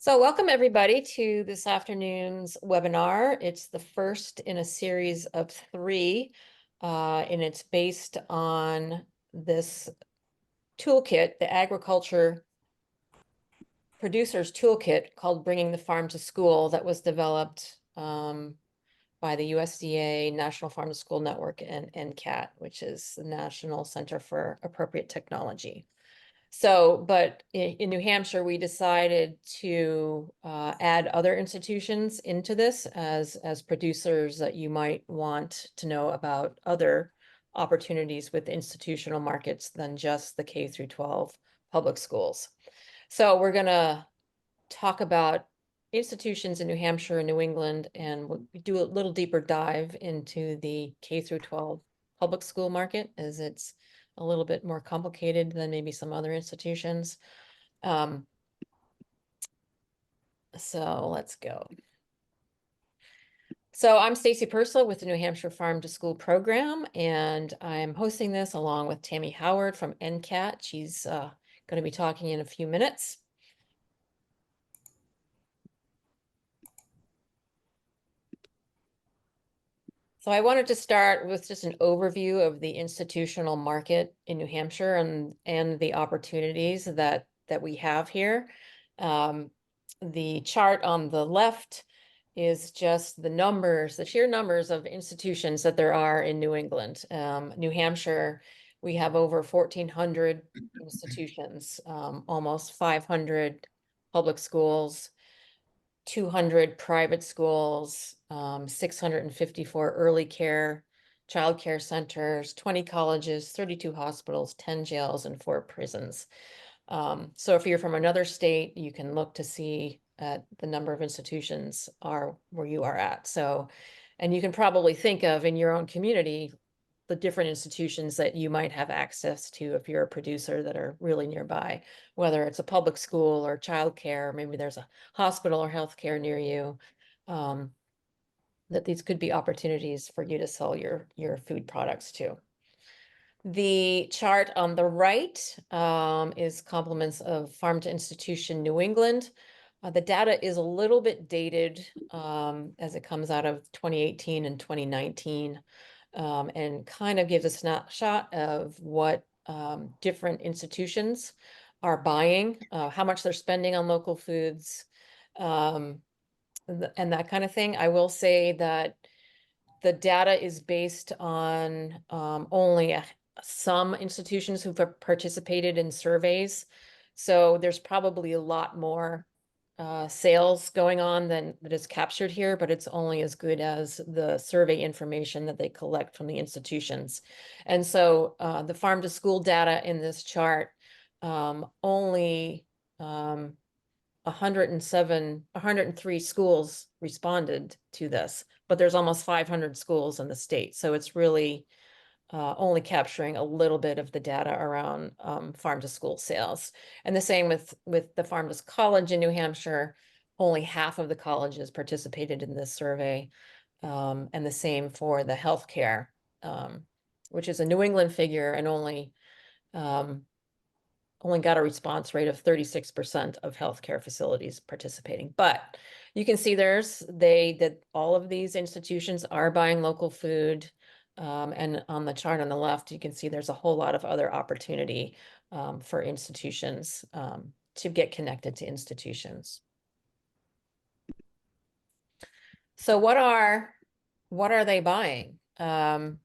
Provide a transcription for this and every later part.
So welcome everybody to this afternoon's webinar. It's the first in a series of three, and it's based on this toolkit, the Agriculture Producers Toolkit called Bringing the Farm to School, that was developed by the USDA, National Farm to School Network, and NCAT, which is the National Center for Appropriate Technology. So, but in New Hampshire, we decided to add other institutions into this as producers that you might want to know about other opportunities with institutional markets than just the K through 12 public schools. So we're going to talk about institutions in New Hampshire and New England, and we'll do a little deeper dive into the K through 12 public school market, as it's a little bit more complicated than maybe some other institutions. So let's go. So I'm Stacy Purcell with the New Hampshire Farm to School program, and I'm hosting this along with Tammy Howard from NCAT. She's going to be talking in a few minutes. So I wanted to start with just an overview of the institutional market in New Hampshire and the opportunities that we have here. The chart on the left is just the numbers, the sheer numbers of institutions that there are in New England. New Hampshire, we have over 1,400 institutions, almost 500 public schools, 200 private schools, 654 early care, child care centers, 20 colleges, 32 hospitals, 10 jails, and 4 prisons. So if you're from another state, you can look to see the number of institutions are where you are at. So, and you can probably think of in your own community the different institutions that you might have access to if you're a producer that are really nearby, whether it's a public school or childcare, maybe there's a hospital or healthcare near you, that these could be opportunities for you to sell your food products to. The chart on the right is complements of Farm to Institution New England. The data is a little bit dated as it comes out of 2018 and 2019. And kind of gives a snapshot of what different institutions are buying, how much they're spending on local foods, and that kind of thing. I will say that the data is based on only some institutions who've participated in surveys. So there's probably a lot more sales going on than that is captured here, but it's only as good as the survey information that they collect from the institutions. And so the farm to school data in this chart, only 103 schools responded to this, but there's almost 500 schools in the state. So it's really only capturing a little bit of the data around farm to school sales. And the same with the farm to college in New Hampshire, only half of the colleges participated in this survey. And the same for the healthcare, which is a New England figure and only got a response rate of 36% of healthcare facilities participating. But you can see that all of these institutions are buying local food. And on the chart on the left, you can see there's a whole lot of other opportunity for institutions to get connected to institutions. So what are they buying? The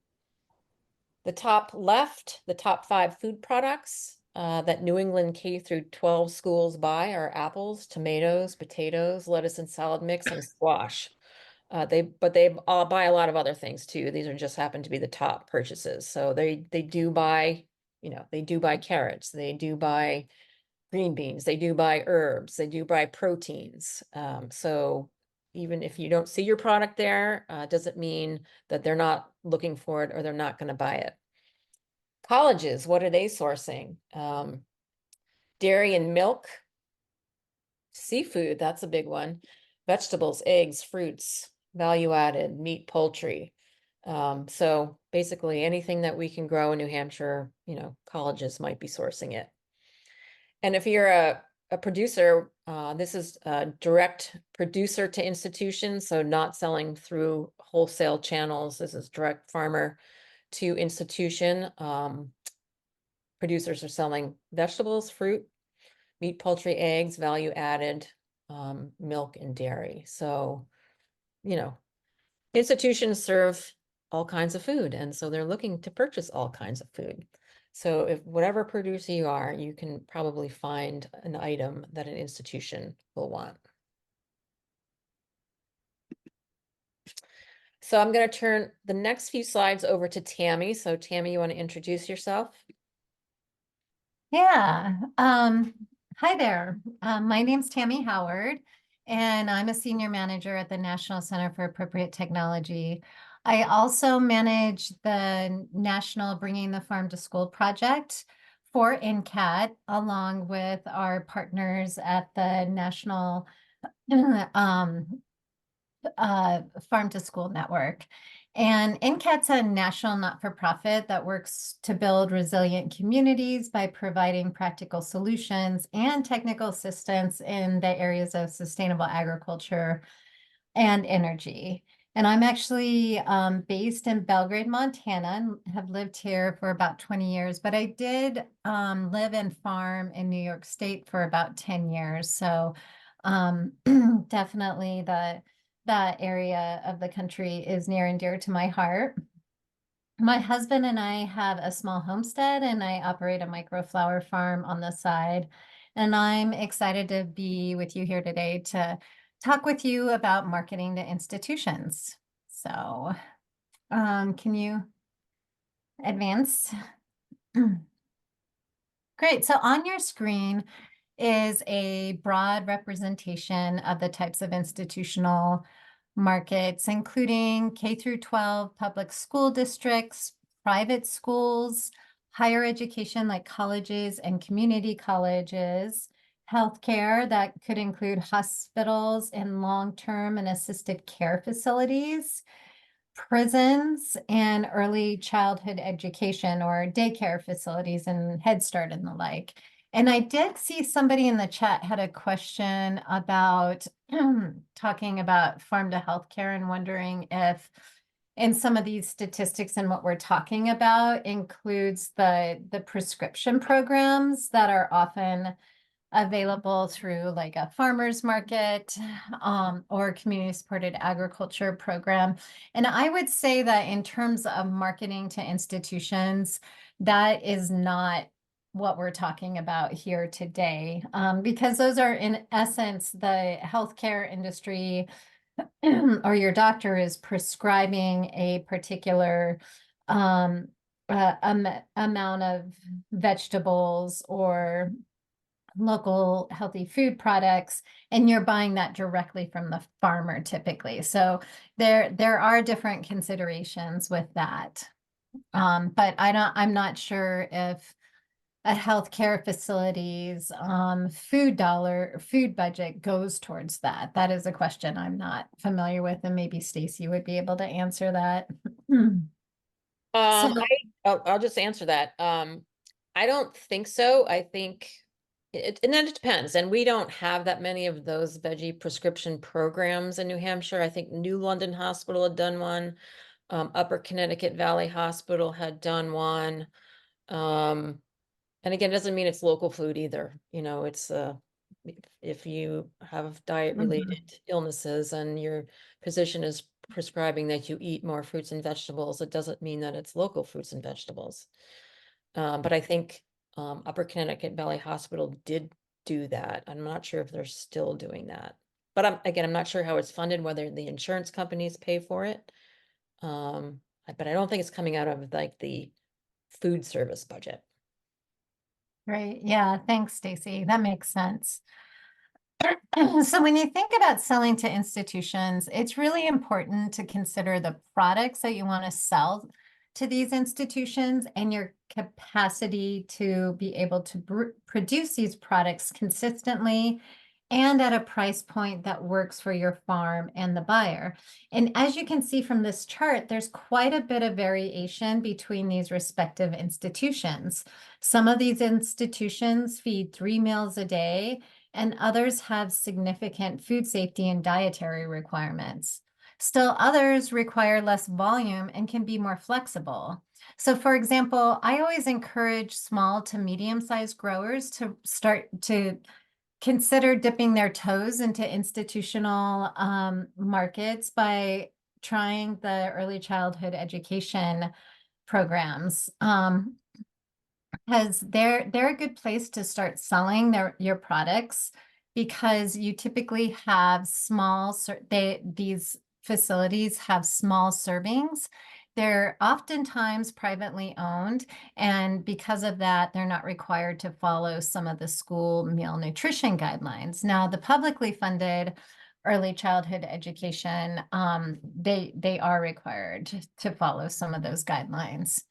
top left, the top 5 food products that New England K through 12 schools buy are apples, tomatoes, potatoes, lettuce and salad mix, and squash. They all buy a lot of other things too. These are just happen to be the top purchases. So they do buy, they do buy carrots, they do buy green beans, they do buy herbs, they do buy proteins. So even if you don't see your product there, doesn't mean that they're not looking for it or they're not going to buy it. Colleges, what are they sourcing? Dairy and milk, seafood, that's a big one. Vegetables, eggs, fruits, value added, meat, poultry. So basically anything that we can grow in New Hampshire, colleges might be sourcing it. And if you're a producer, this is a direct producer to institution, so not selling through wholesale channels. This is direct farmer to institution. Producers are selling vegetables, fruit, meat, poultry, eggs, value added, milk and dairy. So, you know, institutions serve all kinds of food, and so they're looking to purchase all kinds of food. So if whatever producer you are, you can probably find an item that an institution will want. So I'm going to turn the next few slides over to Tammy. So Tammy, you want to introduce yourself? Yeah. Hi there. My name's Tammy Howard, and I'm a senior manager at the National Center for Appropriate Technology. I also manage the National Bringing the Farm to School project for NCAT, along with our partners at the National um, Farm to School Network. And NCAT's a national not-for-profit that works to build resilient communities by providing practical solutions and technical assistance in the areas of sustainable agriculture and energy. And I'm actually based in Belgrade, Montana, and have lived here for about 20 years. But I did live and farm in New York State for about 10 years. So definitely that area of the country is near and dear to my heart. My husband and I have a small homestead, and I operate a microflower farm on the side. And I'm excited to be with you here today to talk with you about marketing to institutions. So, can you advance? Great. So on your screen is a broad representation of the types of institutional markets, including K through 12 public school districts, private schools, higher education like colleges and community colleges, healthcare that could include hospitals and long-term and assisted care facilities, prisons, and early childhood education or daycare facilities and Head Start and the like. And I did see somebody in the chat had a question about talking about farm to healthcare and wondering if in some of these statistics and what we're talking about includes the prescription programs that are often available through like a farmer's market or community supported agriculture program. And I would say that in terms of marketing to institutions, that is not what we're talking about here today, because those are in essence the healthcare industry or your doctor is prescribing a particular amount of vegetables or local healthy food products, and you're buying that directly from the farmer typically. So there are different considerations with that. But I'm not sure if a healthcare facility's food budget goes towards that. That is a question I'm not familiar with, and maybe Stacy would be able to answer that. So, I'll just answer that. I don't think so. I think and then it depends. And we don't have that many of those veggie prescription programs in New Hampshire. I think New London Hospital had done one. Upper Connecticut Valley Hospital had done one. And again, it doesn't mean it's local food either. You know, it's if you have diet related mhm. illnesses and your physician is prescribing that you eat more fruits and vegetables, it doesn't mean that it's local fruits and vegetables. But I think Upper Connecticut Valley Hospital did do that. I'm not sure if they're still doing that. But I'm not sure how it's funded, whether the insurance companies pay for it. But I don't think it's coming out of like the food service budget. Great. Yeah, thanks, Stacy. That makes sense. So when you think about selling to institutions, it's really important to consider the products that you want to sell to these institutions and your capacity to be able to produce these products consistently and at a price point that works for your farm and the buyer. And as you can see from this chart, there's quite a bit of variation between these respective institutions. Some of these institutions feed 3 meals a day, and others have significant food safety and dietary requirements. Still, others require less volume and can be more flexible. So, for example, I always encourage small to medium-sized growers to start to consider dipping their toes into institutional markets by trying the early childhood education programs. Because they're a good place to start selling your products, because you typically have these facilities have small servings. They're oftentimes privately owned, and because of that, they're not required to follow some of the school meal nutrition guidelines. Now, the publicly funded early childhood education, they are required to follow some of those guidelines.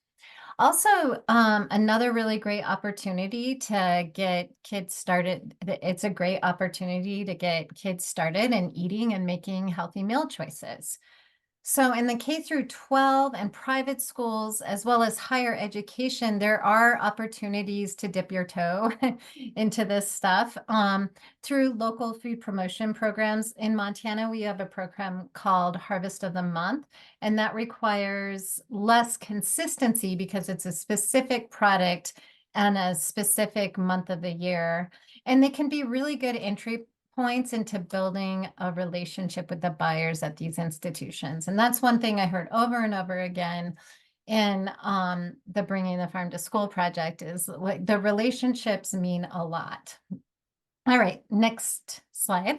Also, another really great opportunity to get kids started. It's a great opportunity to get kids started in eating and making healthy meal choices. So in the K through 12 and private schools, as well as higher education, there are opportunities to dip your toe into this stuff through local food promotion programs. In Montana, we have a program called Harvest of the Month, and that requires less consistency because it's a specific product and a specific month of the year. And they can be really good entry points into building a relationship with the buyers at these institutions. And that's one thing I heard over and over again in the Bringing the Farm to School project, is like the relationships mean a lot. All right, next slide.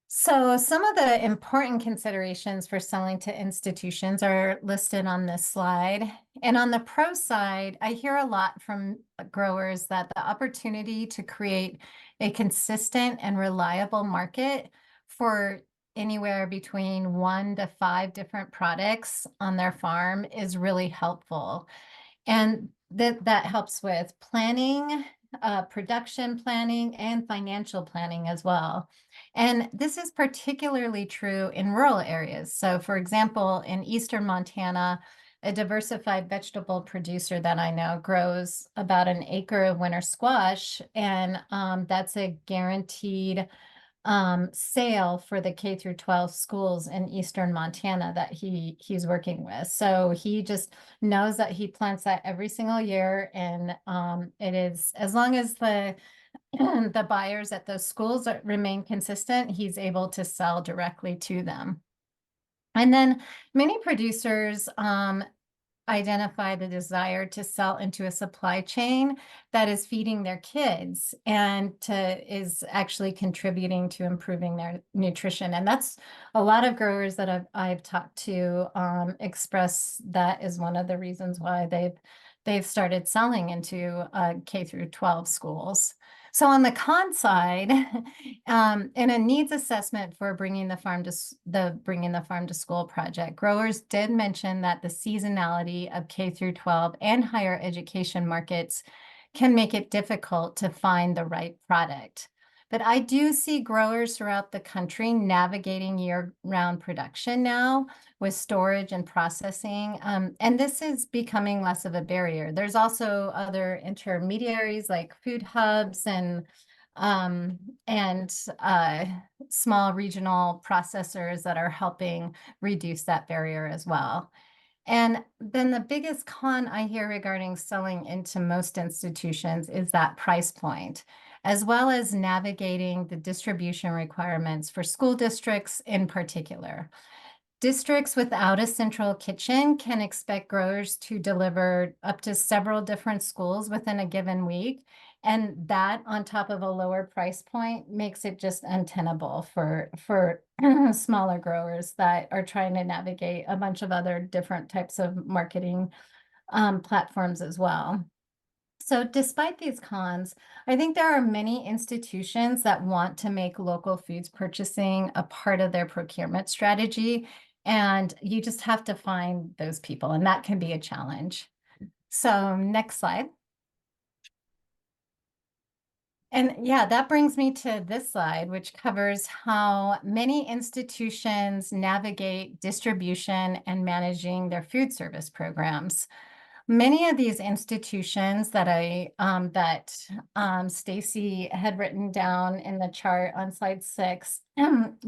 So some of the important considerations for selling to institutions are listed on this slide. And on the pro side, I hear a lot from growers that the opportunity to create a consistent and reliable market for anywhere between 1 to 5 different products on their farm is really helpful. And that helps with planning, production planning, and financial planning as well. And this is particularly true in rural areas. So, for example, in eastern Montana, a diversified vegetable producer that I know grows about an acre of winter squash, and that's a guaranteed sale for the K through 12 schools in eastern Montana that he's working with. So he just knows that he plants that every single year, and it is, as long as the the buyers at those schools remain consistent, he's able to sell directly to them. And then many producers identify the desire to sell into a supply chain that is feeding their kids and is actually contributing to improving their nutrition. And that's a lot of growers that I've talked to express that is one of the reasons why they've started selling into K through 12 schools. So on the con side, in a needs assessment for Bringing the Farm to School project, growers did mention that the seasonality of K through 12 and higher education markets can make it difficult to find the right product. But I do see growers throughout the country navigating year-round production now with storage and processing. And this is becoming less of a barrier. There's also other intermediaries like food hubs and small regional processors that are helping reduce that barrier as well. And then the biggest con I hear regarding selling into most institutions is that price point, as well as navigating the distribution requirements for school districts in particular. Districts without a central kitchen can expect growers to deliver up to several different schools within a given week. And that, on top of a lower price point, makes it just untenable for smaller growers that are trying to navigate a bunch of other different types of marketing platforms as well. So despite these cons, I think there are many institutions that want to make local foods purchasing a part of their procurement strategy. And you just have to find those people, and that can be a challenge. So next slide. And yeah, that brings me to this slide, which covers how many institutions navigate distribution and managing their food service programs. Many of these institutions that Stacy had written down in the chart on slide 6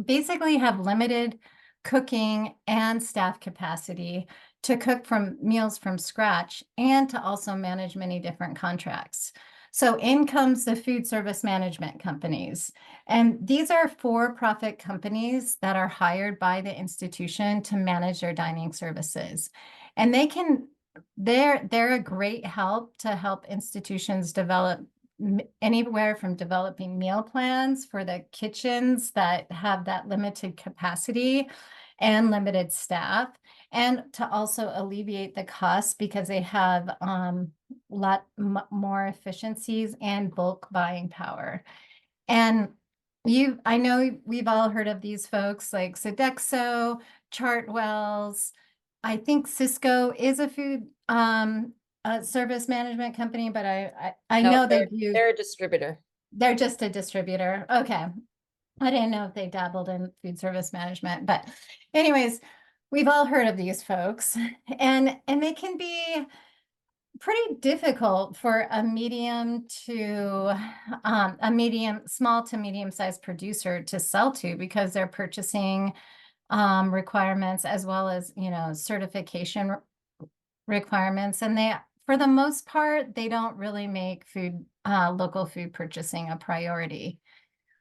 basically have limited cooking and staff capacity to cook from meals from scratch and to also manage many different contracts. So in comes the food service management companies. And these are for-profit companies that are hired by the institution to manage their dining services. And they're a great help to help institutions develop anywhere from developing meal plans for the kitchens that have that limited capacity and limited staff, and to also alleviate the costs because they have lot more efficiencies and bulk buying power. And I know we've all heard of these folks like Sodexo, Chartwells. I think Cisco is a food service management company, but I No, know they do. they're a distributor. They're just a distributor. Okay. I didn't know if they dabbled in food service management, but anyways, we've all heard of these folks, and they can be pretty difficult for a small to medium sized producer to sell to because they're purchasing requirements as well as, certification requirements. And for the most part, they don't really make local food purchasing a priority.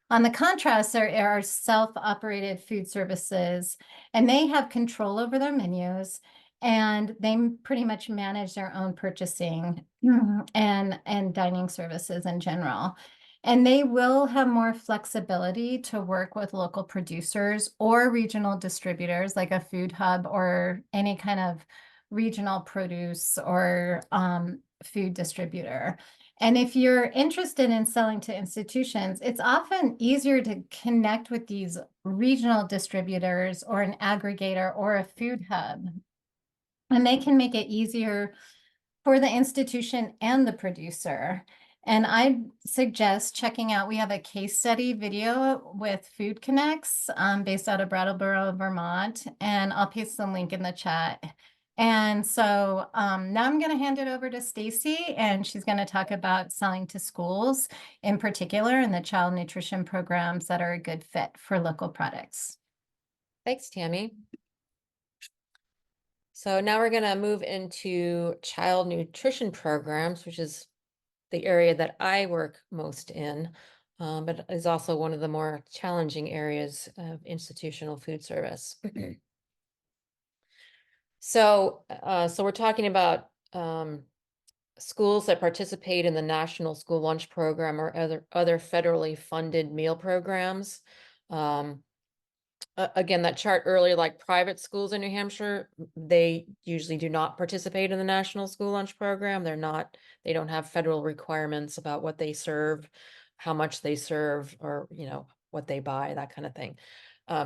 On the contrast, there are self-operated food services, and they have control over their menus, and they pretty much manage their own purchasing and dining services in general. And they will have more flexibility to work with local producers or regional distributors like a food hub or any kind of regional produce or food distributor. And if you're interested in selling to institutions, it's often easier to connect with these regional distributors or an aggregator or a food hub. And they can make it easier for the institution and the producer. And I suggest checking out, we have a case study video with Food Connects based out of Brattleboro, Vermont, and I'll paste the link in the chat. And so now I'm going to hand it over to Stacy, and she's going to talk about selling to schools in particular and the child nutrition programs that are a good fit for local products. Thanks, Tammy. So now we're going to move into child nutrition programs, which is the area that I work most in, but is also one of the more challenging areas of institutional food service. So we're talking about schools that participate in the National School Lunch Program or other federally funded meal programs. Again, that chart earlier, like private schools in New Hampshire, they usually do not participate in the National School Lunch Program. They don't have federal requirements about what they serve, how much they serve, or, what they buy, that kind of thing.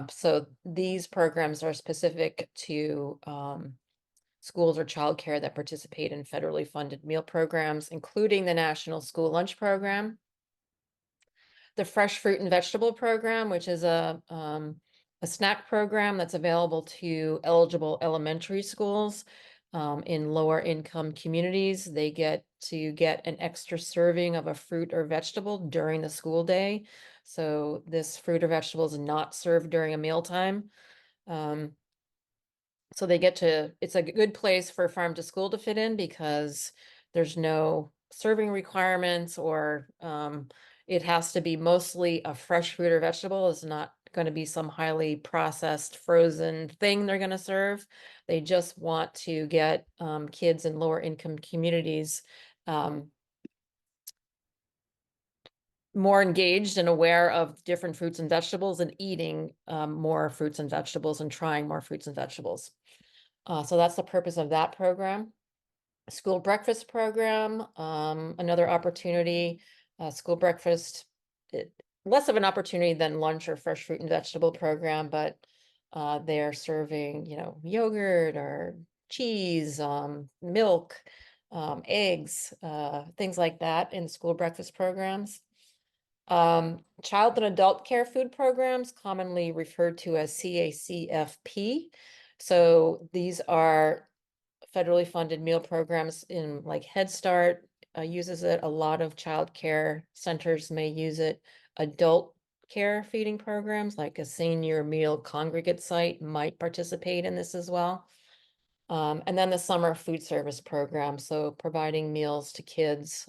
So these programs are specific to schools or childcare that participate in federally funded meal programs, including the National School Lunch Program, the Fresh Fruit and Vegetable Program, which is a snack program that's available to eligible elementary schools in lower income communities. They get to get an extra serving of a fruit or vegetable during the school day. So this fruit or vegetable is not served during a mealtime. So it's a good place for farm to school to fit in because there's no serving requirements or it has to be mostly a fresh fruit or vegetable. It's not going to be some highly processed frozen thing they're going to serve. They just want to get kids in lower income communities more engaged and aware of different fruits and vegetables and eating more fruits and vegetables and trying more fruits and vegetables. So that's the purpose of that program. School breakfast program, another opportunity. School breakfast, less of an opportunity than lunch or fresh fruit and vegetable program, but they're serving, yogurt or cheese, milk, eggs, things like that in school breakfast programs. Child and adult care food programs, commonly referred to as CACFP. So these are federally funded meal programs in like Head Start uses it. A lot of child care centers may use it. Adult care feeding programs like a senior meal congregate site might participate in this as well. And then the summer food service program, so providing meals to kids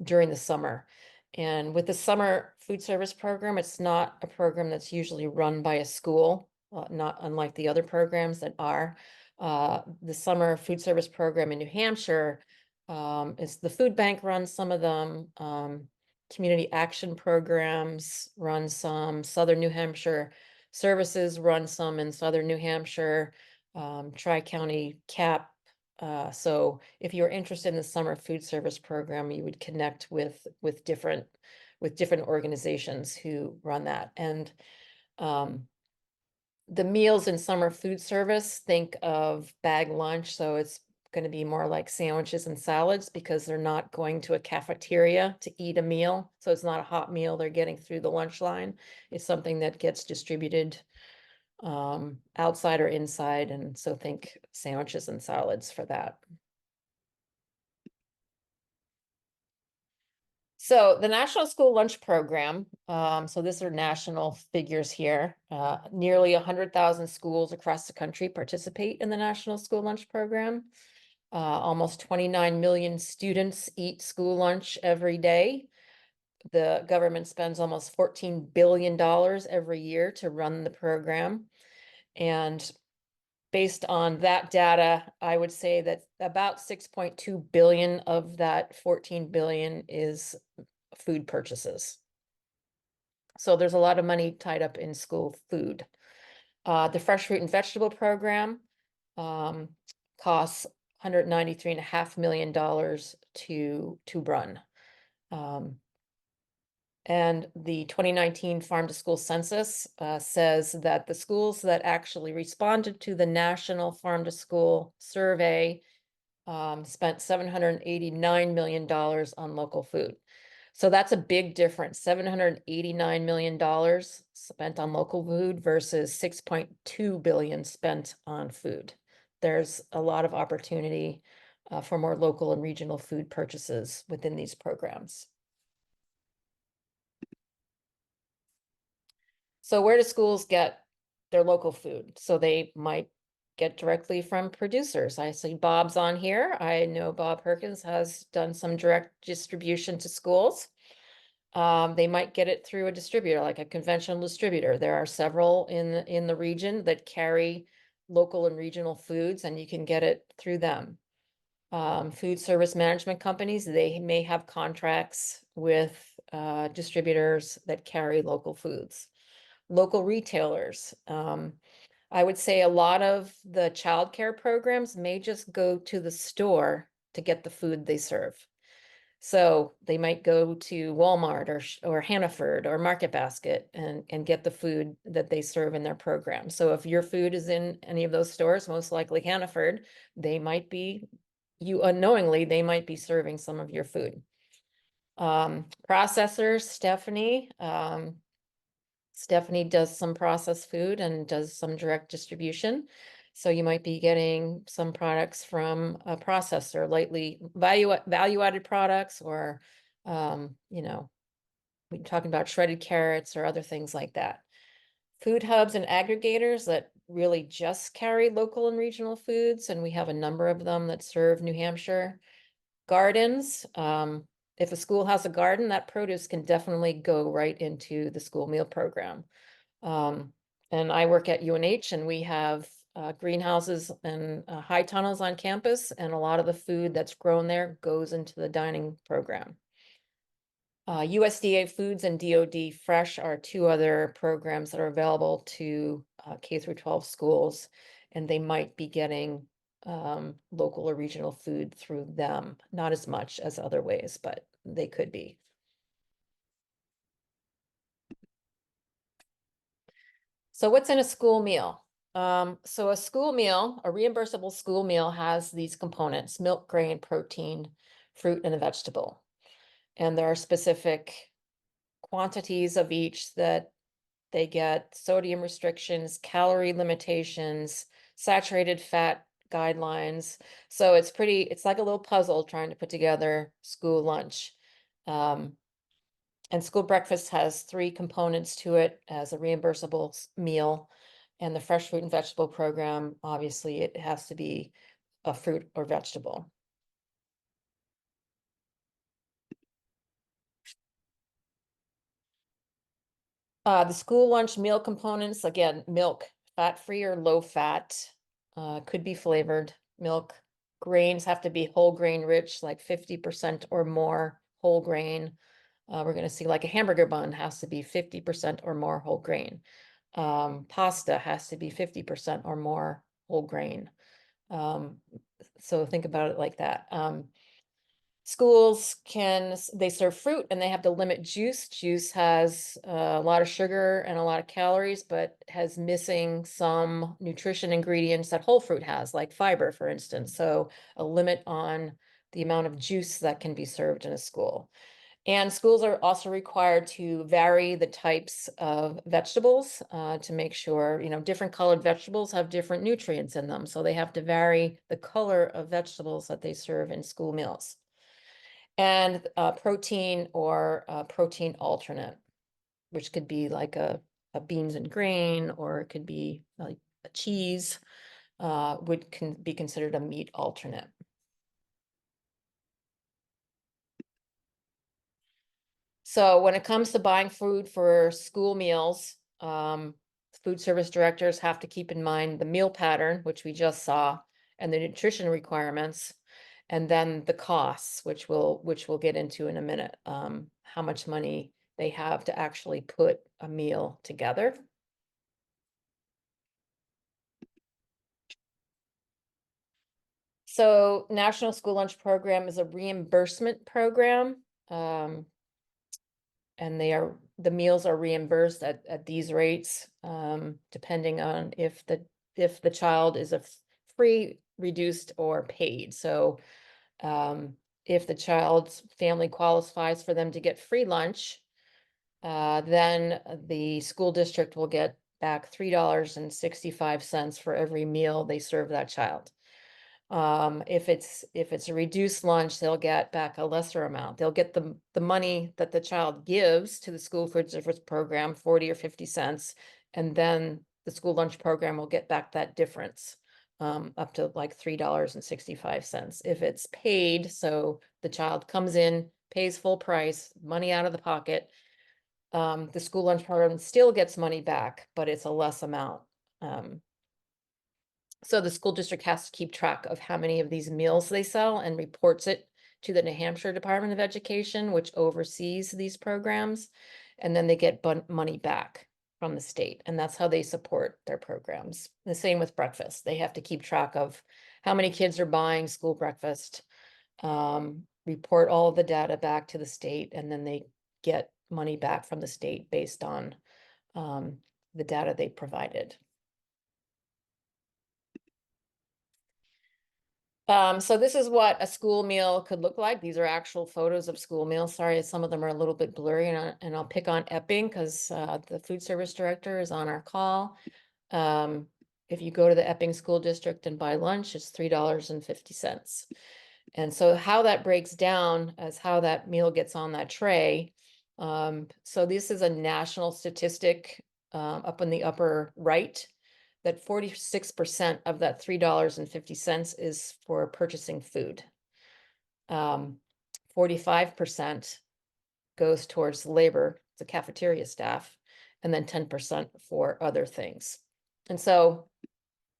during the summer. And with the summer food service program, it's not a program that's usually run by a school, not unlike the other programs that are. The summer food service program in New Hampshire is the food bank runs some of them. Community action programs run some. Southern New Hampshire Services run some in Southern New Hampshire. Tri-County CAP. So if you're interested in the summer food service program, you would connect with different organizations who run that. And the meals in summer food service, think of bag lunch. So it's going to be more like sandwiches and salads because they're not going to a cafeteria to eat a meal. So it's not a hot meal they're getting through the lunch line. It's something that gets distributed outside or inside. And so think sandwiches and salads for that. So the National School Lunch Program, so these are national figures here. Nearly 100,000 schools across the country participate in the National School Lunch Program. Almost 29 million students eat school lunch every day. The government spends almost $14 billion every year to run the program. And based on that data, I would say that about 6.2 billion of that 14 billion is food purchases. So there's a lot of money tied up in school food. The fresh fruit and vegetable program costs $193.5 million to run. And the 2019 Farm to School Census says that the schools that actually responded to the National Farm to School Survey spent $789 million on local food. So that's a big difference, $789 million spent on local food versus 6.2 billion spent on food. There's a lot of opportunity for more local and regional food purchases within these programs. So where do schools get their local food? So they might get directly from producers. I see Bob's on here. I know Bob Perkins has done some direct distribution to schools. They might get it through a distributor, like a conventional distributor. There are several in the region that carry local and regional foods, and you can get it through them. Food service management companies, they may have contracts with distributors that carry local foods. Local retailers. I would say a lot of the childcare programs may just go to the store to get the food they serve. So they might go to Walmart or Hannaford or Market Basket and get the food that they serve in their program. So if your food is in any of those stores, most likely Hannaford, they might be, you unknowingly, they might be serving some of your food. Processors, Stephanie does some processed food and does some direct distribution. So you might be getting some products from a processor, lightly value-added products, or, we're talking about shredded carrots or other things like that. Food hubs and aggregators that really just carry local and regional foods, and we have a number of them that serve New Hampshire. Gardens, if a school has a garden, that produce can definitely go right into the school meal program. And I work at UNH, and we have greenhouses and high tunnels on campus, and a lot of the food that's grown there goes into the dining program. USDA Foods and DoD Fresh are two other programs that are available to K through 12 schools, and they might be getting local or regional food through them. Not as much as other ways, but they could be. So what's in a school meal? So a school meal, a reimbursable school meal, has these components: milk, grain, protein, fruit, and a vegetable. And there are specific quantities of each that they get: sodium restrictions, calorie limitations, saturated fat guidelines. So it's like a little puzzle trying to put together school lunch. And school breakfast has three components to it as a reimbursable meal. And the fresh fruit and vegetable program, obviously, it has to be a fruit or vegetable. The school lunch meal components, again, milk, fat-free or low-fat, could be flavored milk. Grains have to be whole grain rich, like 50% or more whole grain. We're going to see like a hamburger bun has to be 50% or more whole grain. Pasta has to be 50% or more whole grain. So think about it like that. Schools they serve fruit and they have to limit juice. Juice has a lot of sugar and a lot of calories, but has missing some nutrition ingredients that whole fruit has, like fiber, for instance. So a limit on the amount of juice that can be served in a school. And schools are also required to vary the types of vegetables to make sure, different colored vegetables have different nutrients in them. So they have to vary the color of vegetables that they serve in school meals. And protein or protein alternate, which could be like a beans and grain, or it could be like a cheese, can be considered a meat alternate. So when it comes to buying food for school meals, food service directors have to keep in mind the meal pattern, which we just saw, and the nutrition requirements, and then the costs, which we'll get into in a minute, how much money they have to actually put a meal together. So National School Lunch Program is a reimbursement program. And the meals are reimbursed at these rates, depending on if the child is a free, reduced, or paid. So if the child's family qualifies for them to get free lunch, then the school district will get back $3.65 for every meal they serve that child. If it's a reduced lunch, they'll get back a lesser amount. They'll get the money that the child gives to the school food service program, 40 or 50 cents, and then the school lunch program will get back that difference, up to like $3.65. If it's paid, so the child comes in, pays full price, money out of the pocket, the school lunch program still gets money back, but it's a less amount. So the school district has to keep track of how many of these meals they sell and reports it to the New Hampshire Department of Education, which oversees these programs. And then they get money back from the state. And that's how they support their programs. The same with breakfast. They have to keep track of how many kids are buying school breakfast, report all of the data back to the state, and then they get money back from the state based on the data they provided. So this is what a school meal could look like. These are actual photos of school meals. Sorry, some of them are a little bit blurry, and I'll pick on Epping because the food service director is on our call. If you go to the Epping School District and buy lunch, it's $3.50. And so how that breaks down as how that meal gets on that tray. So this is a national statistic up in the upper right, that 46% of that $3.50 is for purchasing food. 45% goes towards labor, the cafeteria staff, and then 10% for other things. And so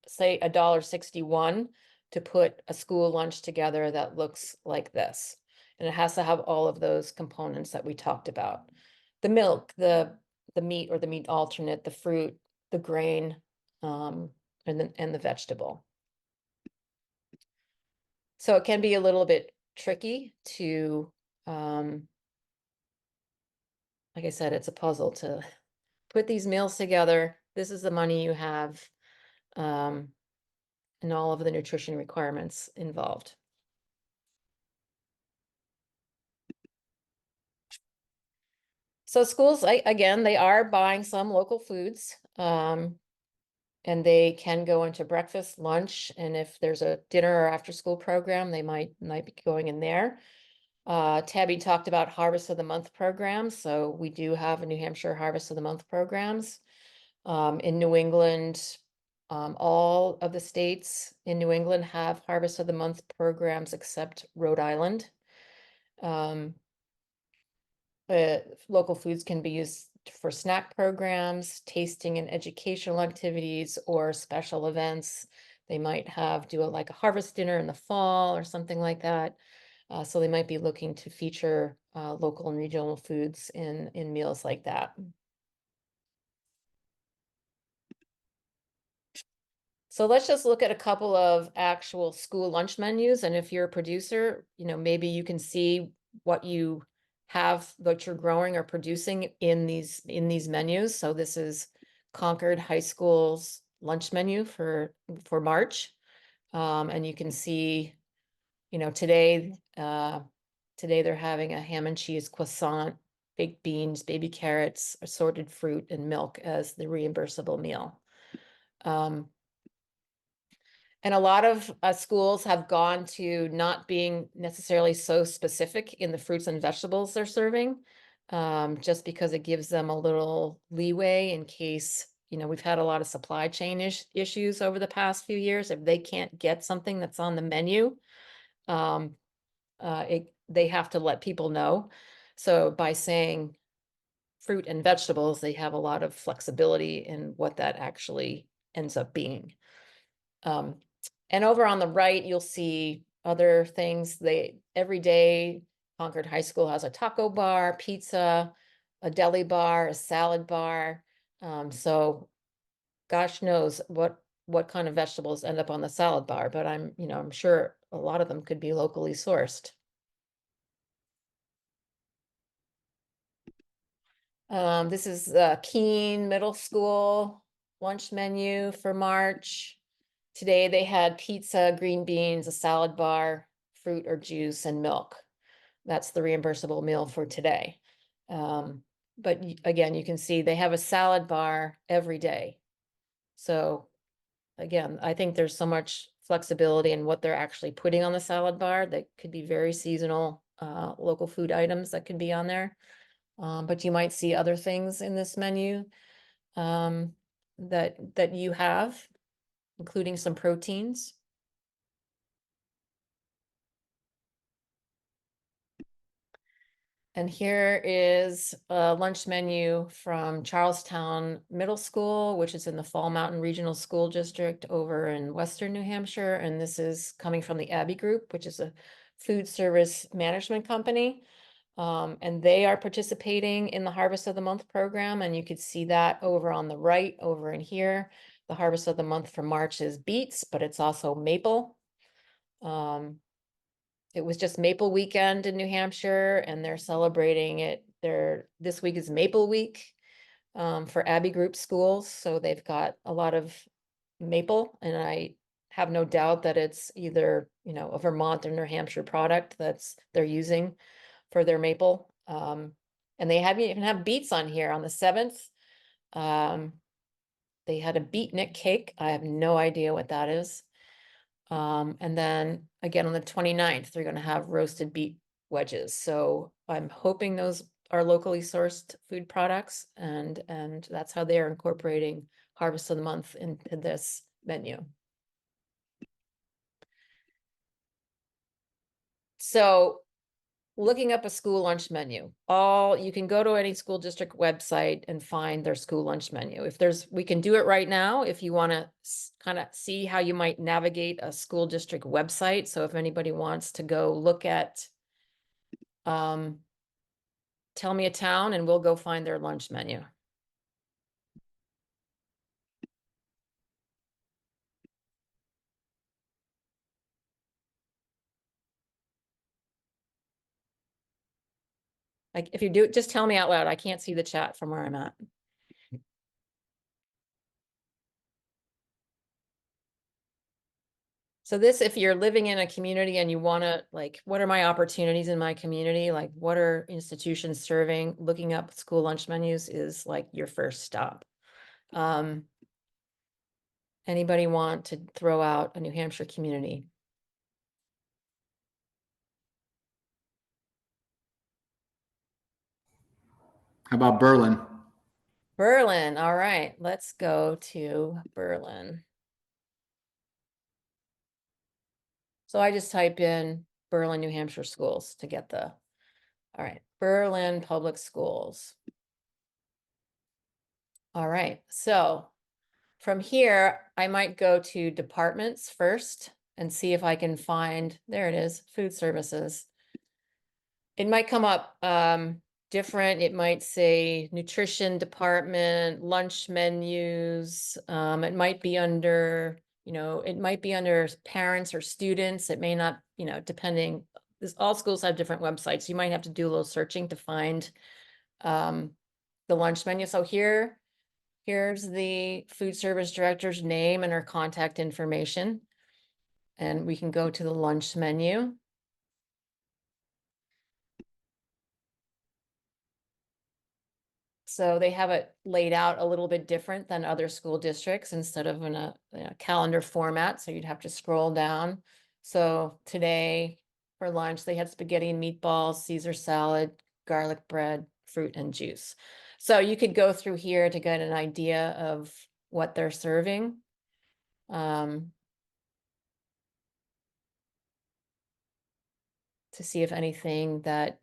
say $1.61 to put a school lunch together that looks like this. And it has to have all of those components that we talked about. The milk, the meat or the meat alternate, the fruit, the grain, and the vegetable. So it can be a little bit tricky to, like I said, it's a puzzle to put these meals together. This is the money you have, and all of the nutrition requirements involved. So schools, again, they are buying some local foods. And they can go into breakfast, lunch, and if there's a dinner or after school program, they might be going in there. Tabby talked about Harvest of the Month programs. So we do have a New Hampshire Harvest of the Month programs. In New England, all of the states in New England have Harvest of the Month programs except Rhode Island. Local foods can be used for snack programs, tasting and educational activities, or special events. They might do like a harvest dinner in the fall or something like that. So they might be looking to feature local and regional foods in meals like that. So let's just look at a couple of actual school lunch menus. And if you're a producer, maybe you can see what you have, what you're growing or producing in these menus. So this is Concord High School's lunch menu for March. And you can see, today they're having a ham and cheese croissant, baked beans, baby carrots, assorted fruit, and milk as the reimbursable meal. And a lot of schools have gone to not being necessarily so specific in the fruits and vegetables they're serving, just because it gives them a little leeway in case, we've had a lot of supply chain issues over the past few years. If they can't get something that's on the menu, they have to let people know. So by saying fruit and vegetables, they have a lot of flexibility in what that actually ends up being. And over on the right, you'll see other things. Every day, Concord High School has a taco bar, pizza, a deli bar, a salad bar. So gosh knows what kind of vegetables end up on the salad bar, but I'm sure a lot of them could be locally sourced. This is Keene Middle School lunch menu for March. Today they had pizza, green beans, a salad bar, fruit or juice, and milk. That's the reimbursable meal for today. But again, you can see they have a salad bar every day. So again, I think there's so much flexibility in what they're actually putting on the salad bar that could be very seasonal, local food items that could be on there. But you might see other things in this menu that you have, including some proteins. And here is a lunch menu from Charlestown Middle School, which is in the Fall Mountain Regional School District over in Western New Hampshire. And this is coming from the Abbey Group, which is a food service management company. And they are participating in the Harvest of the Month program. And you could see that over on the right, over in here. The Harvest of the Month for March is beets, but it's also maple. It was just Maple Weekend in New Hampshire, and they're celebrating it. This week is Maple Week for Abbey Group schools. So they've got a lot of maple, and I have no doubt that it's either, a Vermont or New Hampshire product they're using for their maple. And they even have beets on here on the 7th. They had a beatnik cake. I have no idea what that is. And then again, on the 29th, they're going to have roasted beet wedges. So I'm hoping those are locally sourced food products, and that's how they are incorporating Harvest of the Month into this menu. So looking up a school lunch menu, you can go to any school district website and find their school lunch menu. We can do it right now if you want to kind of see how you might navigate a school district website. So if anybody wants to go look at, tell me a town and we'll go find their lunch menu. Like if you do, just tell me out loud. I can't see the chat from where I'm at. So if you're living in a community and you want to, like, what are my opportunities in my community? Like, what are institutions serving? Looking up school lunch menus is like your first stop. Anybody want to throw out a New Hampshire community? How about Berlin? Berlin. All right, let's go to Berlin. So I just type in Berlin, New Hampshire schools to get the, all right, Berlin Public Schools. All right, so from here, I might go to departments first and see if I can find, there it is, food services. It might come up different. It might say nutrition department, lunch menus. It might be under, it might be under parents or students. It may not, depending. All schools have different websites. You might have to do a little searching to find the lunch menu. So here's the food service director's name and her contact information. And we can go to the lunch menu. So they have it laid out a little bit different than other school districts instead of in a calendar format. So you'd have to scroll down. So today for lunch, they had spaghetti and meatballs, Caesar salad, garlic bread, fruit and juice. So you could go through here to get an idea of what they're serving. To see if anything that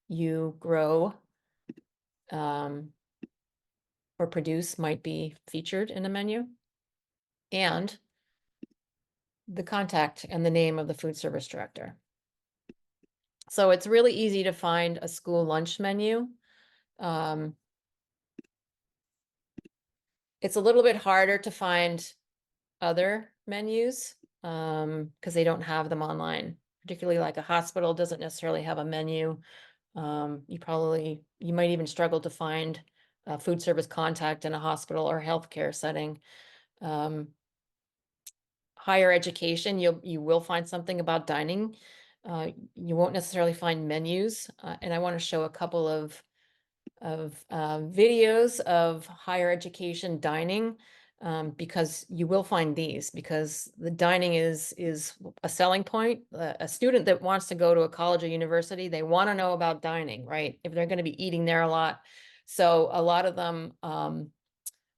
you grow or produce might be featured in a menu, and the contact and the name of the food service director. So it's really easy to find a school lunch menu. It's a little bit harder to find other menus because they don't have them online, particularly like a hospital doesn't necessarily have a menu. You might even struggle to find a food service contact in a hospital or healthcare setting. Higher education, you will find something about dining. You won't necessarily find menus. And I want to show a couple of videos of higher education dining because you will find these because the dining is a selling point. A student that wants to go to a college or university, they want to know about dining, right? If they're going to be eating there a lot. So a lot of them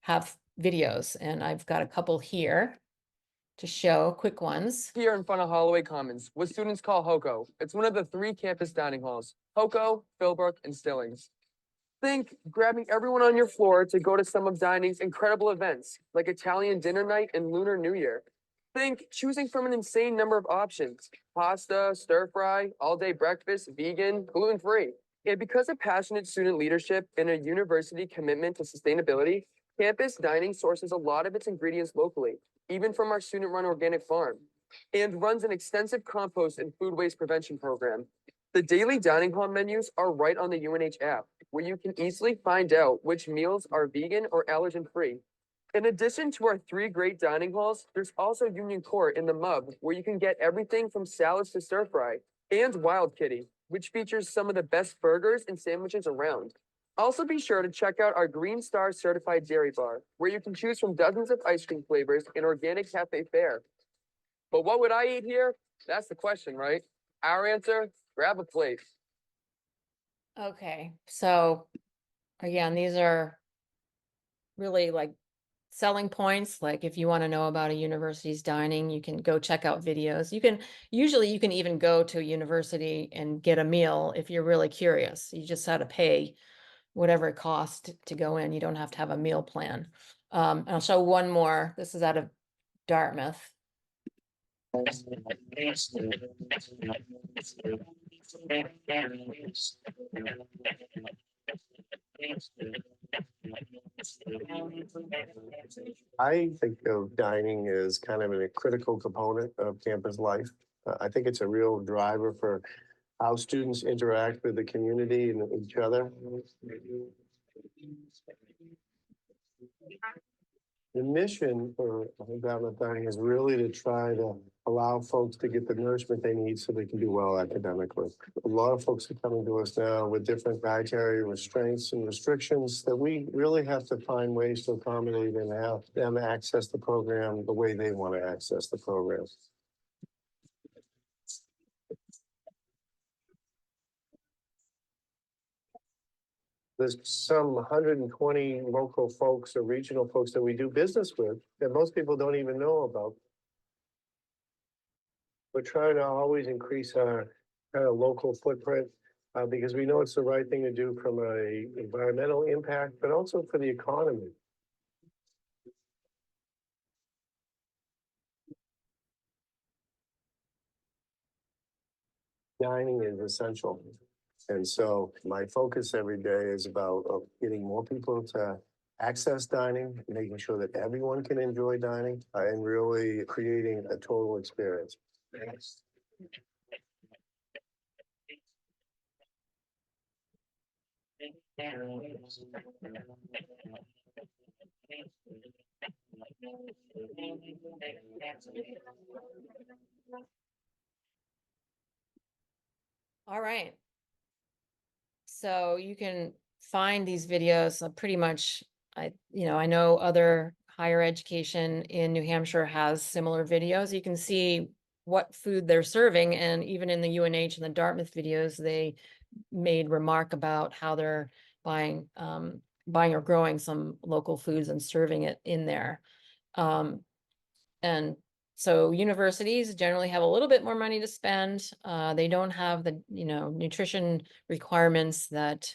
have videos, and I've got a couple here to show, quick ones. Here in front of Holloway Commons, what students call HOCO. It's one of the 3 campus dining halls, HOCO, Philbrook, and Stillings. Think grabbing everyone on your floor to go to some of dining's incredible events, like Italian dinner night and Lunar New Year. Think choosing from an insane number of options, pasta, stir fry, all-day breakfast, vegan, gluten-free. And because of passionate student leadership and a university commitment to sustainability, campus dining sources a lot of its ingredients locally, even from our student-run organic farm, and runs an extensive compost and food waste prevention program. The daily dining hall menus are right on the UNH app, where you can easily find out which meals are vegan or allergen-free. In addition to our 3 great dining halls, there's also Union Court in the MUB, where you can get everything from salads to stir fry, and Wild Kitty, which features some of the best burgers and sandwiches around. Also be sure to check out our Green Star certified dairy bar, where you can choose from dozens of ice cream flavors and organic cafe fare. But what would I eat here? That's the question, right? Our answer, grab a plate. Okay, so again, these are really like selling points. Like if you want to know about a university's dining, you can go check out videos. Usually you can even go to a university and get a meal if you're really curious. You just have to pay whatever it costs to go in. You don't have to have a meal plan. And I'll show one more. This is out of Dartmouth. I think of dining as kind of a critical component of campus life. I think it's a real driver for how students interact with the community and each other. The mission for Dartmouth Dining is really to try to allow folks to get the nourishment they need so they can do well academically. A lot of folks are coming to us now with different dietary restraints and restrictions that we really have to find ways to accommodate and have them access the program the way they want to access the program. There's some 120 local folks or regional folks that we do business with that most people don't even know about. We're trying to always increase our kind of local footprint because we know it's the right thing to do from a environmental impact, but also for the economy. Dining is essential. And so my focus every day is about getting more people to access dining, making sure that everyone can enjoy dining, and really creating a total experience. All right. So you can find these videos pretty much, I know other higher education in New Hampshire has similar videos. You can see what food they're serving, and even in the UNH and the Dartmouth videos, they made remark about how they're buying or growing some local foods and serving it in there. And so universities generally have a little bit more money to spend. They don't have the, nutrition requirements that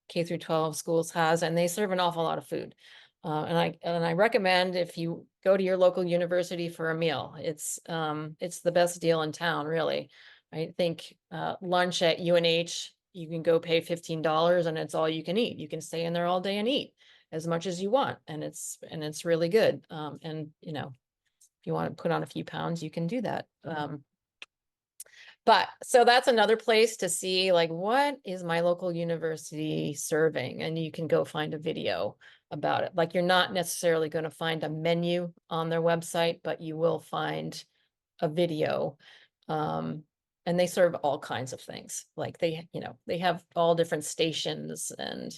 K through 12 schools has, and they serve an awful lot of food. And I recommend if you go to your local university for a meal, it's the best deal in town, really. I think lunch at UNH, you can go pay $15 and it's all you can eat. You can stay in there all day and eat as much as you want, and it's really good. And if you want to put on a few pounds, you can do that. But so that's another place to see, like, what is my local university serving? And you can go find a video about it. Like, you're not necessarily going to find a menu on their website, but you will find a video. And they serve all kinds of things. Like they have all different stations, and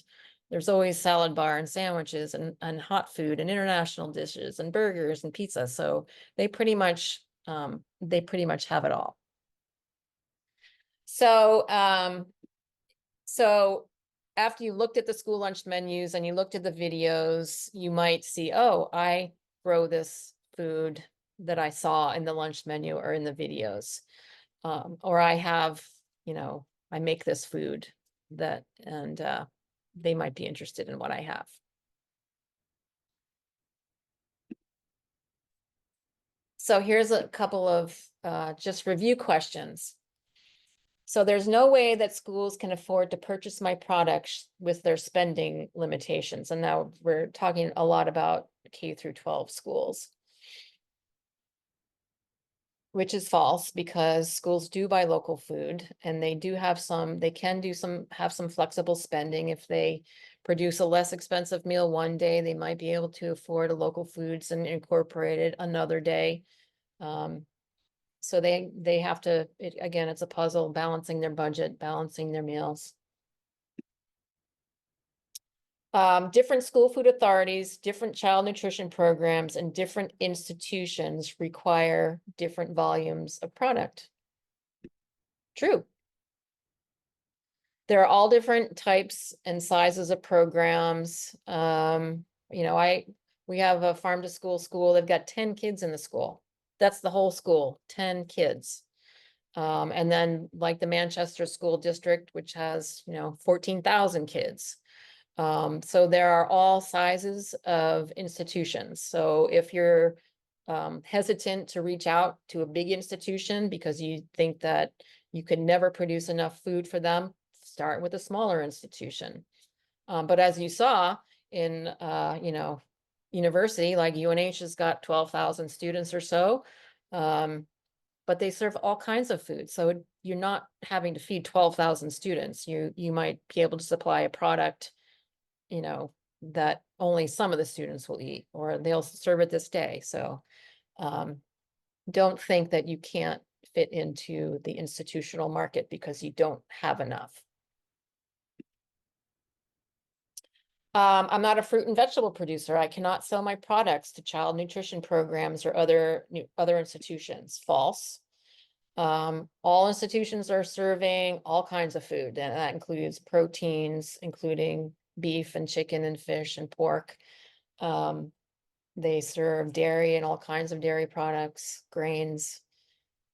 there's always salad bar and sandwiches and hot food and international dishes and burgers and pizza. So they pretty much have it all. So so after you looked at the school lunch menus and you looked at the videos, you might see, oh, I grow this food that I saw in the lunch menu or in the videos. Or I have, I make this food and they might be interested in what I have. So here's a couple of just review questions. So there's no way that schools can afford to purchase my products with their spending limitations. And now we're talking a lot about K through 12 schools, which is false, because schools do buy local food, and they do have have some flexible spending. If they produce a less expensive meal one day, they might be able to afford a local foods and incorporate it another day. So they have to, again, it's a puzzle, balancing their budget, balancing their meals. Different school food authorities, different child nutrition programs, and different institutions require different volumes of product. True. There are all different types and sizes of programs. We have a farm to school. They've got 10 kids in the school. That's the whole school, 10 kids. And then like the Manchester School District, which has, 14,000 kids. So there are all sizes of institutions. So if you're hesitant to reach out to a big institution because you think that you could never produce enough food for them, start with a smaller institution. But as you saw in, university, like UNH has got 12,000 students or so, but they serve all kinds of food. So you're not having to feed 12,000 students. You might be able to supply a product, that only some of the students will eat, or they'll serve it this day. So don't think that you can't fit into the institutional market because you don't have enough. I'm not a fruit and vegetable producer. I cannot sell my products to child nutrition programs or other institutions. False. All institutions are serving all kinds of food, and that includes proteins, including beef and chicken and fish and pork. They serve dairy and all kinds of dairy products, grains.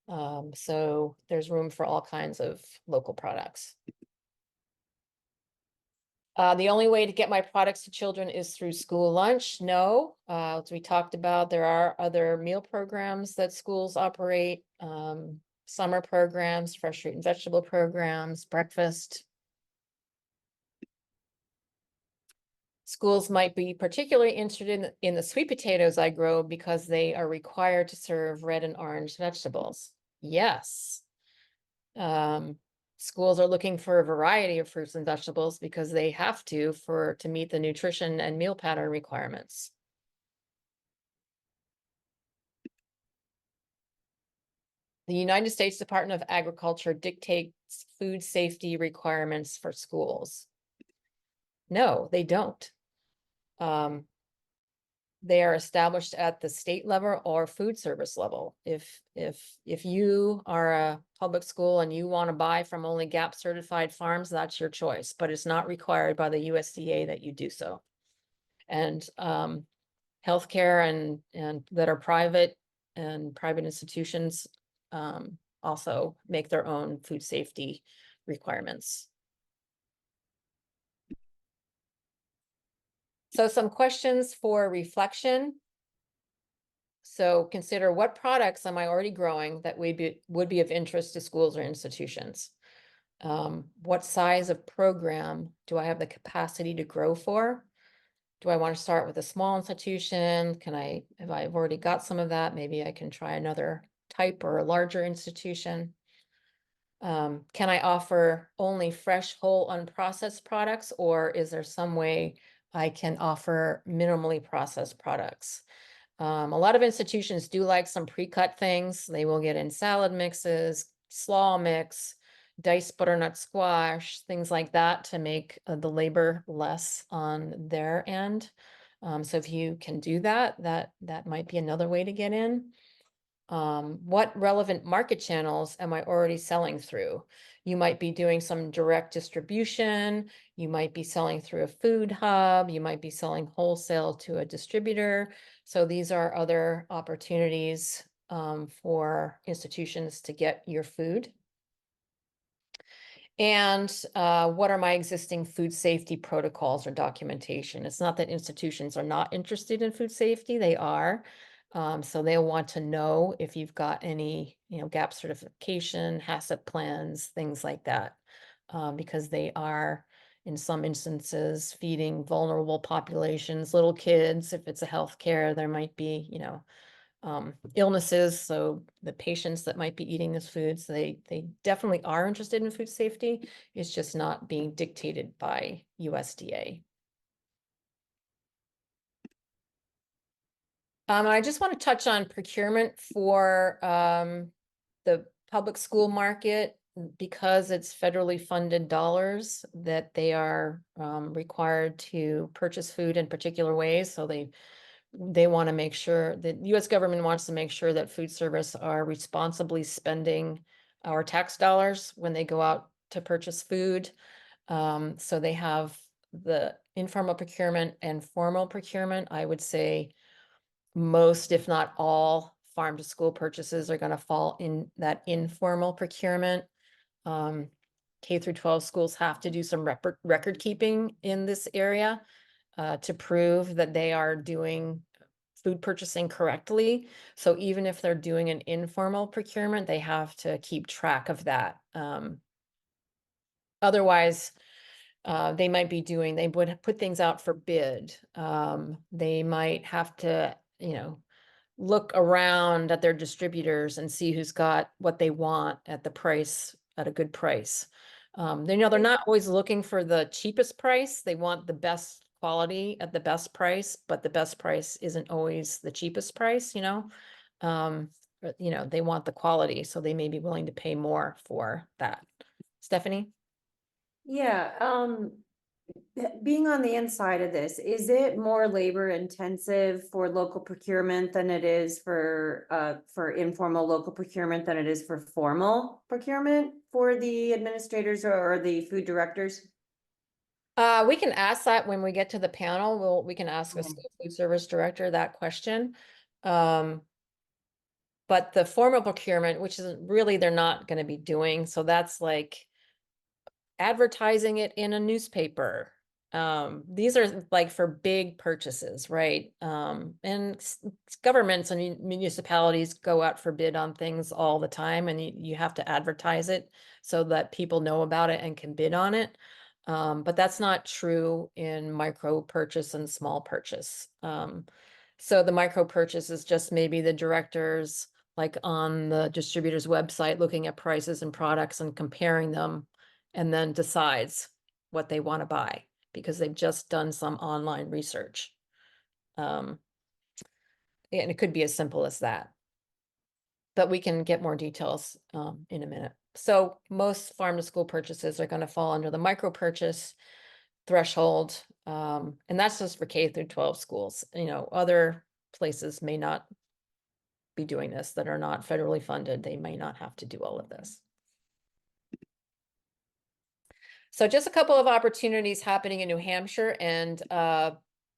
So there's room for all kinds of local products. The only way to get my products to children is through school lunch. No, as we talked about, there are other meal programs that schools operate, summer programs, fresh fruit and vegetable programs, breakfast. Schools might be particularly interested in the sweet potatoes I grow because they are required to serve red and orange vegetables. Yes. Schools are looking for a variety of fruits and vegetables because they have to meet the nutrition and meal pattern requirements. The United States Department of Agriculture dictates food safety requirements for schools. No, they don't. They are established at the state level or food service level. If you are a public school and you want to buy from only GAP certified farms, that's your choice, but it's not required by the USDA that you do so. And healthcare and that are private and private institutions also make their own food safety requirements. So some questions for reflection. So consider, what products am I already growing that would be of interest to schools or institutions? What size of program do I have the capacity to grow for? Do I want to start with a small institution? If I've already got some of that, maybe I can try another type or a larger institution. Can I offer only fresh, whole, unprocessed products, or is there some way I can offer minimally processed products? A lot of institutions do like some pre-cut things. They will get in salad mixes, slaw mix, diced butternut squash, things like that to make the labor less on their end. So if you can do that, that might be another way to get in. What relevant market channels am I already selling through? You might be doing some direct distribution. You might be selling through a food hub. You might be selling wholesale to a distributor. So these are other opportunities for institutions to get your food. And what are my existing food safety protocols or documentation? It's not that institutions are not interested in food safety, they are. So they'll want to know if you've got any, GAP certification, HACCP plans, things like that, because they are, in some instances, feeding vulnerable populations, little kids. If it's a healthcare, there might be, illnesses. So the patients that might be eating this food, so they definitely are interested in food safety. It's just not being dictated by USDA. I just want to touch on procurement for the public school market, because it's federally funded dollars that they are required to purchase food in particular ways. So they want to make sure that the US government wants to make sure that food service are responsibly spending our tax dollars when they go out to purchase food. So they have the informal procurement and formal procurement. I would say most, if not all, farm to school purchases are going to fall in that informal procurement. K through 12 schools have to do some record keeping in this area to prove that they are doing food purchasing correctly. So even if they're doing an informal procurement, they have to keep track of that. Otherwise, they would put things out for bid. They might have to, look around at their distributors and see who's got what they want at a good price. They're not always looking for the cheapest price. They want the best quality at the best price, but the best price isn't always the cheapest price, you know, they want the quality, so they may be willing to pay more for that. Stephanie? Yeah, being on the inside of this, is it more labor intensive for local procurement than it is for informal local procurement than it is for formal procurement for the administrators or the food directors? We can ask that when we get to the panel. We can ask the school food service director that question. But the formal procurement, which is really they're not going to be doing, so that's like advertising it in a newspaper. These are like for big purchases, right? And governments and municipalities go out for bid on things all the time, and you have to advertise it so that people know about it and can bid on it. But that's not true in micro purchase and small purchase. So the micro purchase is just maybe the directors, like on the distributor's website, looking at prices and products and comparing them, and then decides what they want to buy because they've just done some online research. And it could be as simple as that. But we can get more details in a minute. So most farm to school purchases are going to fall under the micro purchase threshold. And that's just for K through 12 schools. You know, other places may not be doing this that are not federally funded. They may not have to do all of this. So just a couple of opportunities happening in New Hampshire and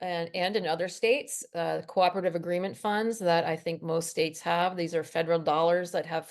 in other states, cooperative agreement funds that I think most states have. These are federal dollars that have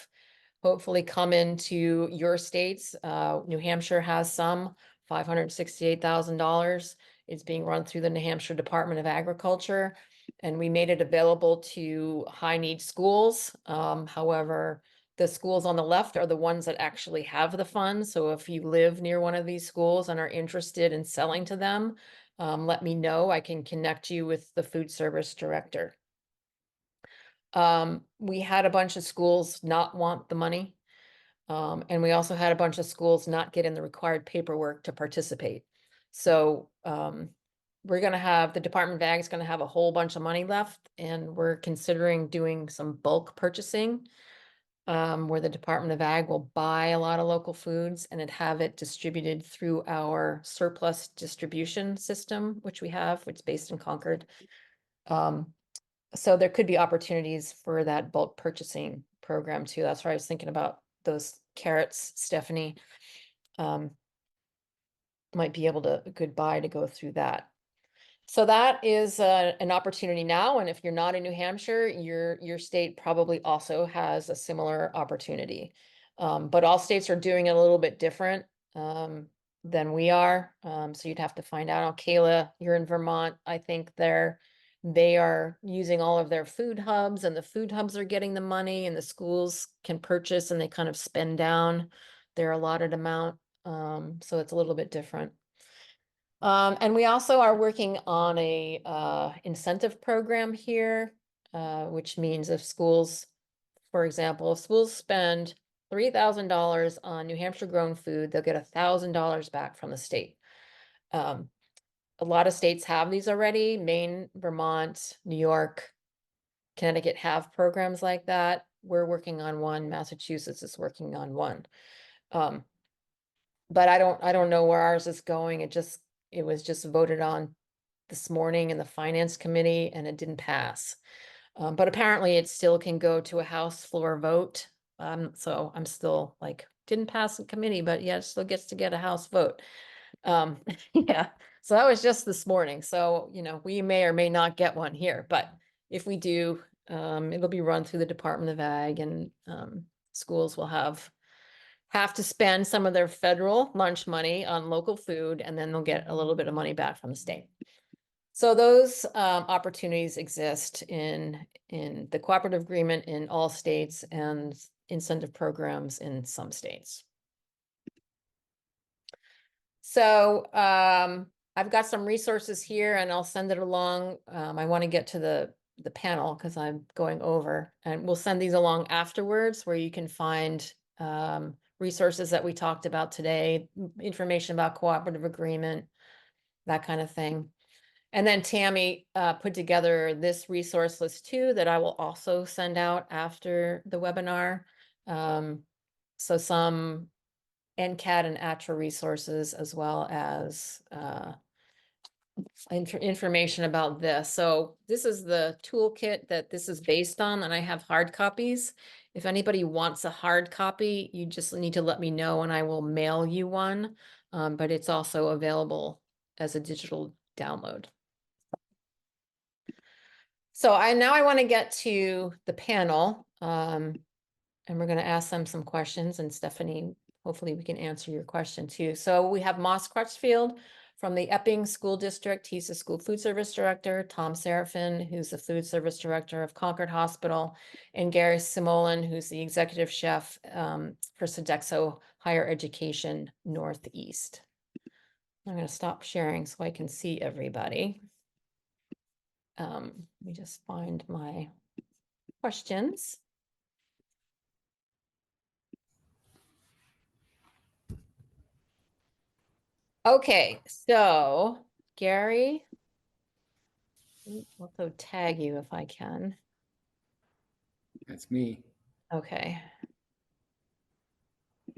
hopefully come into your states. New Hampshire has some, $568,000. It's being run through the New Hampshire Department of Agriculture, and we made it available to high need schools. However, the schools on the left are the ones that actually have the funds. So if you live near one of these schools and are interested in selling to them, let me know. I can connect you with the food service director. We had a bunch of schools not want the money. And we also had a bunch of schools not get in the required paperwork to participate. So we're going to have, the Department of Ag is going to have a whole bunch of money left, and we're considering doing some bulk purchasing where the Department of Ag will buy a lot of local foods and have it distributed through our surplus distribution system, which we have, which is based in Concord. So there could be opportunities for that bulk purchasing program too. That's why I was thinking about those carrots, Stephanie. Might be able to goodbye to go through that. So that is an opportunity now. And if you're not in New Hampshire, your state probably also has a similar opportunity. But all states are doing it a little bit different than we are. So you'd have to find out. Oh, Kayla, you're in Vermont. I think they are using all of their food hubs, and the food hubs are getting the money, and the schools can purchase and they kind of spend down their allotted amount. So it's a little bit different. And we also are working on a incentive program here, which means if schools, for example, if schools spend $3,000 on New Hampshire grown food, they'll get $1,000 back from the state. A lot of states have these already. Maine, Vermont, New York, Connecticut have programs like that. We're working on one. Massachusetts is working on one. But I don't know where ours is going. It was just voted on this morning in the finance committee and it didn't pass. But apparently it still can go to a House floor vote. So I'm still like, didn't pass the committee, but yeah, it still gets to get a House vote. Yeah, so that was just this morning. So, you know, we may or may not get one here, but if we do, it'll be run through the Department of Ag, and schools will have to spend some of their federal lunch money on local food, and then they'll get a little bit of money back from the state. So those opportunities exist in the cooperative agreement in all states and incentive programs in some states. So I've got some resources here and I'll send it along. I want to get to the panel because I'm going over, and we'll send these along afterwards where you can find resources that we talked about today, information about cooperative agreement, that kind of thing. And then Tammy put together this resource list too that I will also send out after the webinar. So some NCAT and ATRA resources as well as information about this. So this is the toolkit that this is based on, and I have hard copies. If anybody wants a hard copy, you just need to let me know and I will mail you one. But it's also available as a digital download. So now I want to get to the panel, and we're going to ask them some questions, and Stephanie, hopefully we can answer your question too. So we have Moss Crutchfield from the Epping School District. He's the school food service director. Tom Seraphin, who's the food service director of Concord Hospital, and Gary Simolan, who's the executive chef for Sodexo Higher Education Northeast. I'm going to stop sharing so I can see everybody. Let me just find my questions. Okay, so Gary, I'll also tag you if I can. That's me. Okay.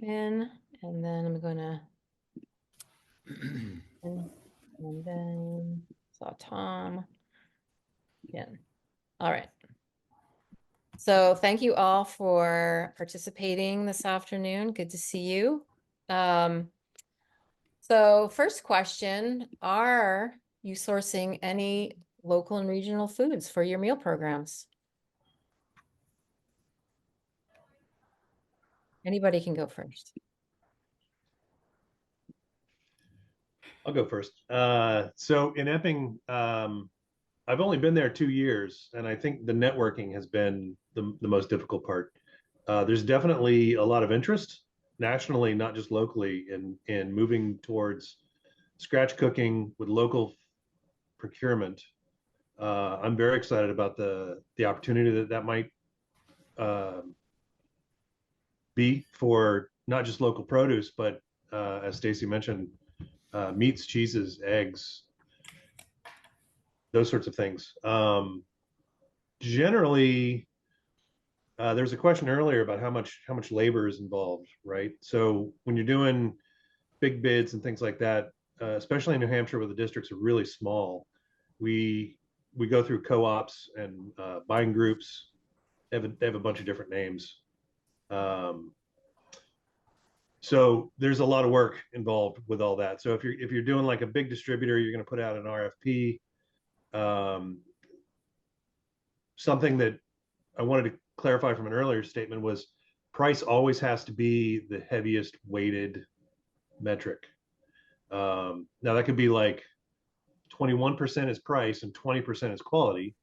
And then I'm gonna, and then saw Tom. Again. All right. So thank you all for participating this afternoon. Good to see you. So first question, are you sourcing any local and regional foods for your meal programs? Anybody can go first. I'll go first. So in Epping, I've only been there 2 years, and I think the networking has been the most difficult part. There's definitely a lot of interest nationally, not just locally, in moving towards scratch cooking with local procurement. I'm very excited about the opportunity that might be for not just local produce, but as Stacy mentioned, meats, cheeses, eggs, those sorts of things. Generally, there's a question earlier about how much labor is involved, right? So when you're doing big bids and things like that, especially in New Hampshire, where the districts are really small, we go through co-ops and buying groups. They have a bunch of different names. So there's a lot of work involved with all that. So if you're doing like a big distributor, you're going to put out an RFP. Something that I wanted to clarify from an earlier statement was price always has to be the heaviest weighted metric. Now that could be like 21% is price and 20% is quality,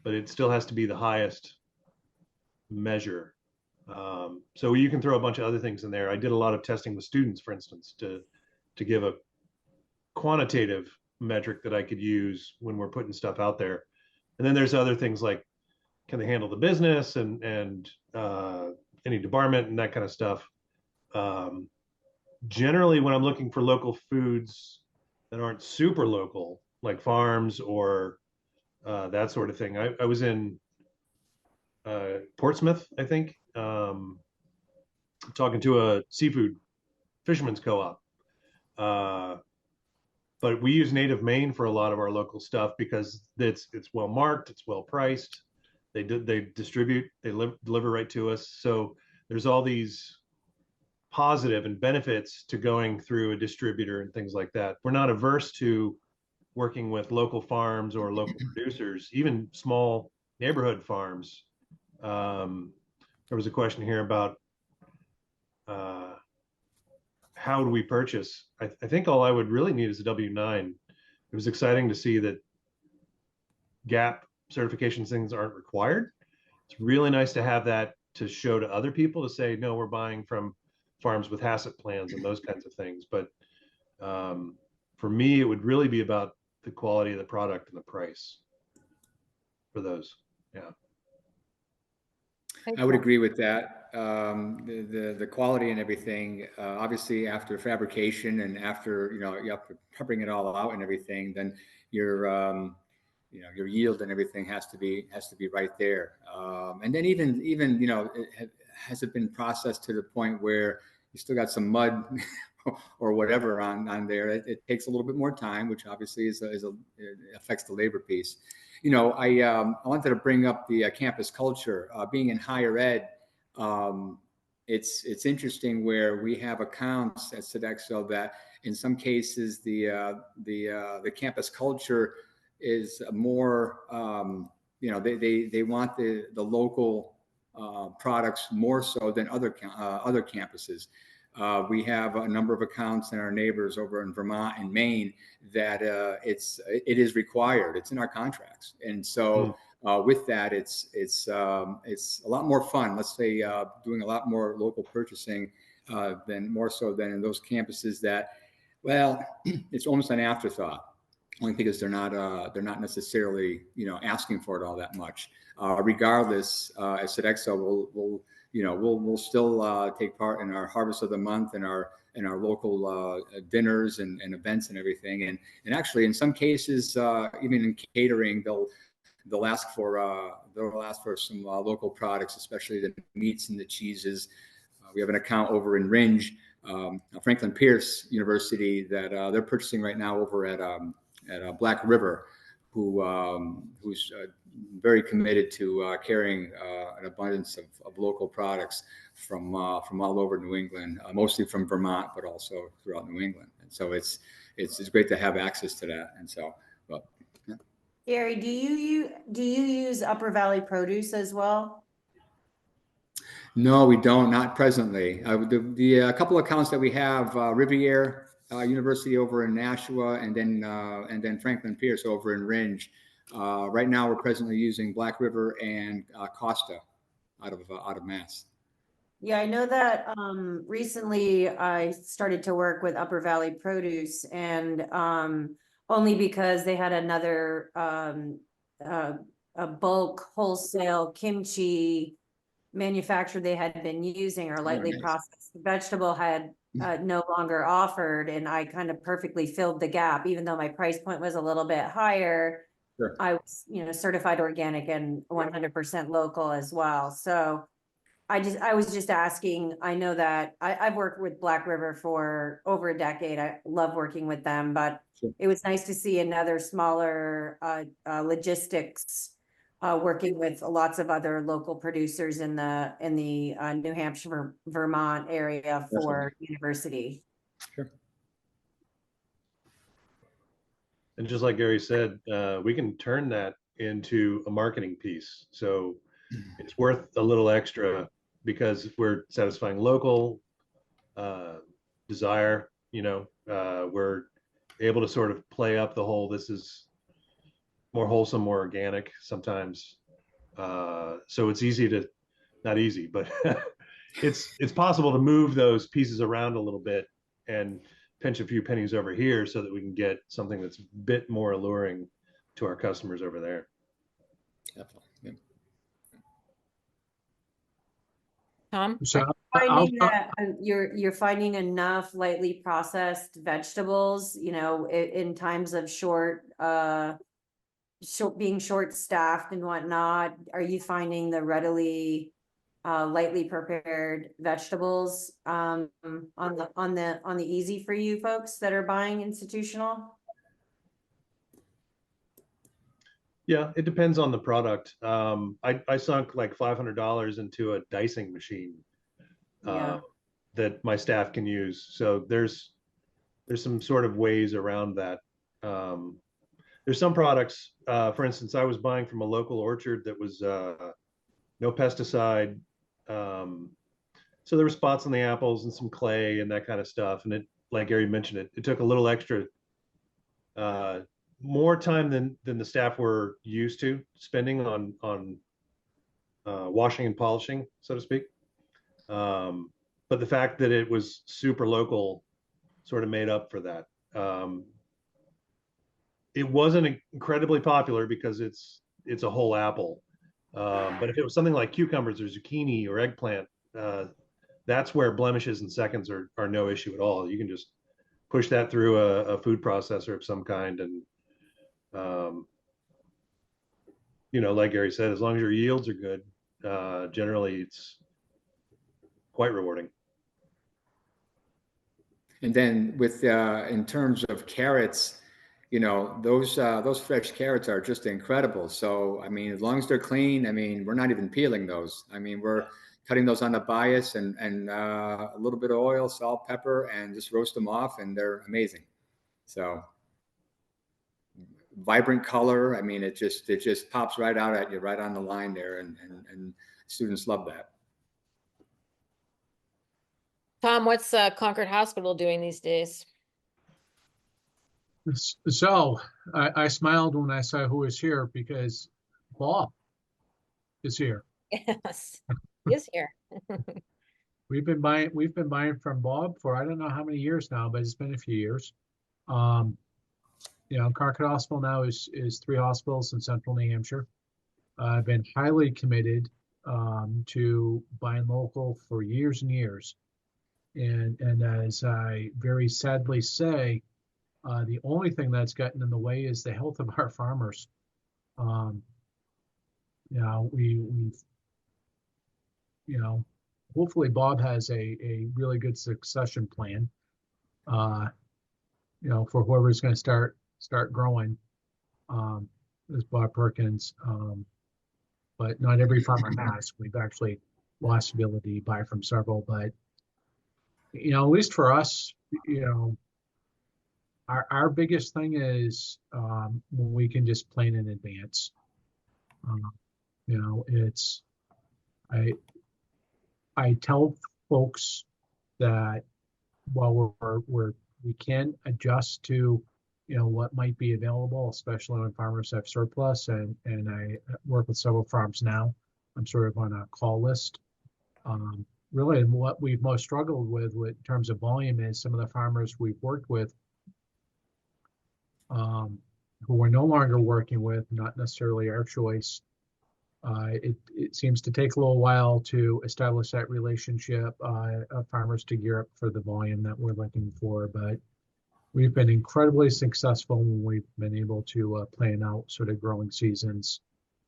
but it still has to be the highest measure. So you can throw a bunch of other things in there. I did a lot of testing with students, for instance, to give a quantitative metric that I could use when we're putting stuff out there. And then there's other things like, can they handle the business and any debarment and that kind of stuff. Generally, when I'm looking for local foods that aren't super local, like farms or that sort of thing, I was in Portsmouth, I think, talking to a seafood fisherman's co-op. But we use Native Maine for a lot of our local stuff because it's well marked, it's well priced. They distribute, they deliver right to us. So there's all these positive and benefits to going through a distributor and things like that. We're not averse to working with local farms or local producers, even small neighborhood farms. There was a question here about how do we purchase? I think all I would really need is a W-9. It was exciting to see that GAP certification things aren't required. It's really nice to have that to show to other people to say, no, we're buying from farms with HACCP plans and those kinds of things. But for me, it would really be about the quality of the product and the price for those. Yeah. I would agree with that. The quality and everything, obviously after fabrication and after, you have to bring it all out and everything, then your yield and everything has to be right there. And then even has it been processed to the point where you still got some mud or whatever on there? It takes a little bit more time, which obviously it affects the labor piece. I wanted to bring up the campus culture. Being in higher ed, it's interesting where we have accounts at Sodexo that in some cases the campus culture is more, they want the local products more so than other campuses. We have a number of accounts in our neighbors over in Vermont and Maine that it is required. It's in our contracts, and so with that, it's a lot more fun. Let's say doing a lot more local purchasing more so than in those campuses that, well, it's almost an afterthought. Only because they're not necessarily asking for it all that much. Regardless, at Sodexo, we'll still take part in our Harvest of the Month and our local dinners and events and everything. And actually, in some cases, even in catering, they'll ask for some local products, especially the meats and the cheeses. We have an account over in Ringe, Franklin Pierce University, that they're purchasing right now over at Black River, who's very committed to carrying an abundance of local products from all over New England, mostly from Vermont, but also throughout New England. And so it's great to have access to that. And so, well, yeah. Gary, do you use Upper Valley Produce as well? No, we don't, not presently. The couple of accounts that we have, Riviere University over in Nashua, and then Franklin Pierce over in Ringe. Right now, we're presently using Black River and Costa out of Mass. Yeah, I know that recently I started to work with Upper Valley Produce, and only because they had another a bulk wholesale kimchi manufacturer they had been using, or lightly processed vegetable had no longer offered, and I kind of perfectly filled the gap. Even though my price point was a little bit higher, Sure. I was certified organic and 100% local as well. So I was just asking. I know that I've worked with Black River for over a decade. I love working with them, but Sure. it was nice to see another smaller logistics working with lots of other local producers in the New Hampshire, Vermont area for university. Sure. And just like Gary said, we can turn that into a marketing piece. So it's worth a little extra, because if we're satisfying local desire, we're able to sort of play up the whole, this is more wholesome, more organic sometimes. So it's not easy, but it's possible to move those pieces around a little bit and pinch a few pennies over here so that we can get something that's a bit more alluring to our customers over there. Definitely. Yeah. Tom? So Finding that you're finding enough lightly processed vegetables, in times of being short staffed and whatnot. Are you finding the readily lightly prepared vegetables on the easy for you folks that are buying institutional? Yeah, it depends on the product. I sunk like $500 into a dicing machine that my staff can use. So there's some sort of ways around that. There's some products, for instance, I was buying from a local orchard that was no pesticide. So there were spots on the apples and some clay and that kind of stuff. And it, like Gary mentioned, it took a little extra more time than the staff were used to spending on washing and polishing, so to speak. But the fact that it was super local sort of made up for that. It wasn't incredibly popular because it's a whole apple. But if it was something like cucumbers or zucchini or eggplant, that's where blemishes and seconds are no issue at all. You can just push that through a food processor of some kind, and Like Gary said, as long as your yields are good, generally it's quite rewarding. And then with in terms of carrots, those fresh carrots are just incredible. So I mean, as long as they're clean, I mean, we're not even peeling those. I mean, we're cutting those on a bias and a little bit of oil, salt, pepper, and just roast them off, and they're amazing. So vibrant color. I mean, it just pops right out at you, right on the line there, and students love that. Tom, what's Concord Hospital doing these days? So I smiled when I saw who was here because Bob is here. Yes, he is here. We've been buying from Bob for I don't know how many years now, but it's been a few years. Concord Hospital now is 3 hospitals in central New Hampshire. I've been highly committed to buying local for years and years. And as I very sadly say, the only thing that's gotten in the way is the health of our farmers. Hopefully Bob has a really good succession plan, for whoever's going to start growing, as Bob Perkins. But not every farmer has. We've actually lost the ability to buy from several, but at least for us, our biggest thing is when we can just plan in advance. It's I tell folks that while we can adjust to what might be available, especially when farmers have surplus, and I work with several farms now. I'm sort of on a call list. Really, what we've most struggled with in terms of volume is some of the farmers we've worked with who we're no longer working with, not necessarily our choice. It seems to take a little while to establish that relationship of farmers to gear up for the volume that we're looking for. But we've been incredibly successful when we've been able to plan out sort of growing seasons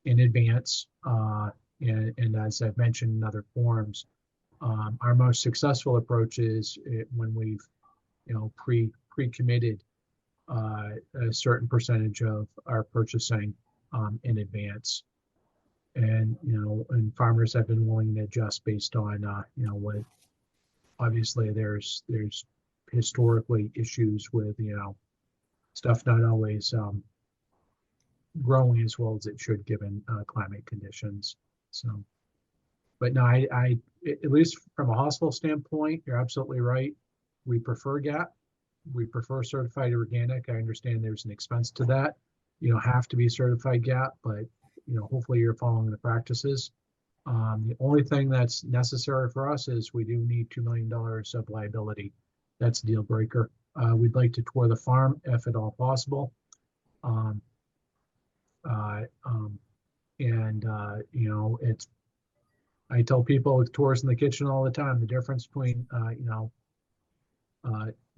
in advance. And as I've mentioned in other forums, our most successful approach is when we've pre-committed a certain percentage of our purchasing in advance, and farmers have been willing to adjust based on what obviously there's historically issues with stuff not always growing as well as it should given climate conditions. So, but no, I at least from a hospital standpoint, you're absolutely right. We prefer GAP. We prefer certified organic. I understand there's an expense to that. You don't have to be certified GAP, but hopefully you're following the practices. The only thing that's necessary for us is we do need $2 million of liability. That's a deal breaker. We'd like to tour the farm if at all possible. It's, I tell people with tours in the kitchen all the time, the difference between,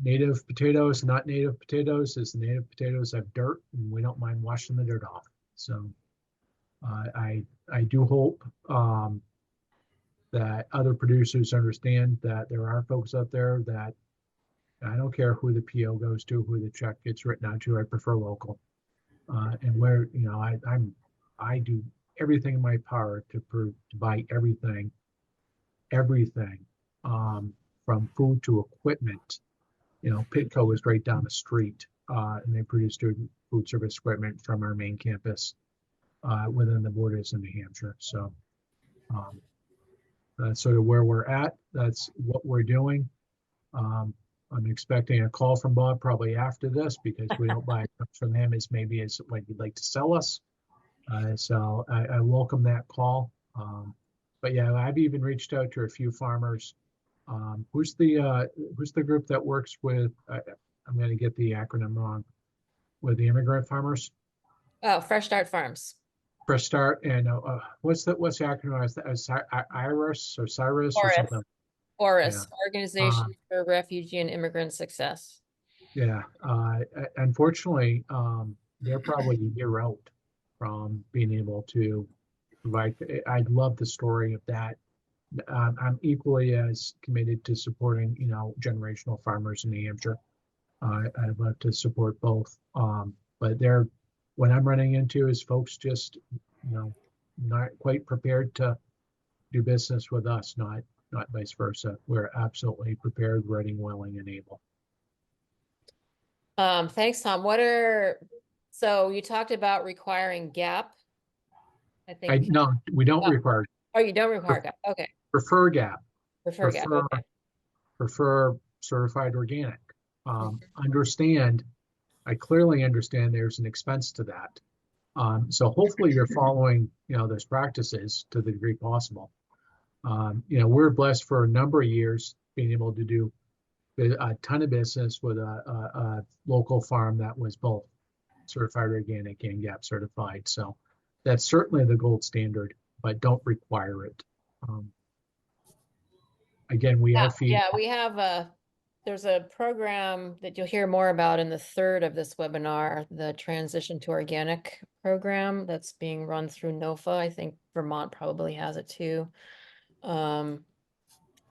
native potatoes and not native potatoes is the native potatoes have dirt and we don't mind washing the dirt off. So I do hope that other producers understand that there are folks out there that I don't care who the PO goes to, who the check gets written out to, I prefer local. And where, I do everything in my power to buy everything, from food to equipment. Pitco is right down the street, and they produce food service equipment from our main campus within the borders of New Hampshire. So that's sort of where we're at. That's what we're doing. I'm expecting a call from Bob probably after this because we don't buy from him as maybe as what he'd like to sell us. So I welcome that call. But yeah, I've even reached out to a few farmers. Who's the group that works with? I'm going to get the acronym wrong. With the immigrant farmers. Oh, Fresh Start Farms. Fresh Start, and what's the acronym? IRIS or Cyrus or something? ORIS, Yeah. Organization for Refugee and Immigrant Success. Yeah. Unfortunately, they're probably a year out from being able to provide. I love the story of that. I'm equally as committed to supporting, generational farmers in New Hampshire. I'd love to support both. But what I'm running into is folks just, not quite prepared to do business with us, not vice versa. We're absolutely prepared, ready, willing, and able. Thanks, Tom. So you talked about requiring gap. I think, No, we don't Oh. require, oh, you don't require gap. Okay. prefer gap, Prefer gap. Okay. prefer certified organic. I clearly understand there's an expense to that. So hopefully you're following, those practices to the degree possible. We're blessed for a number of years being able to do a ton of business with a local farm that was both certified organic and GAP certified. So that's certainly the gold standard, but don't require it. Again, we are feeding. Yeah, we have there's a program that you'll hear more about in the third of this webinar, the Transition to Organic program that's being run through NOFA. I think Vermont probably has it too. And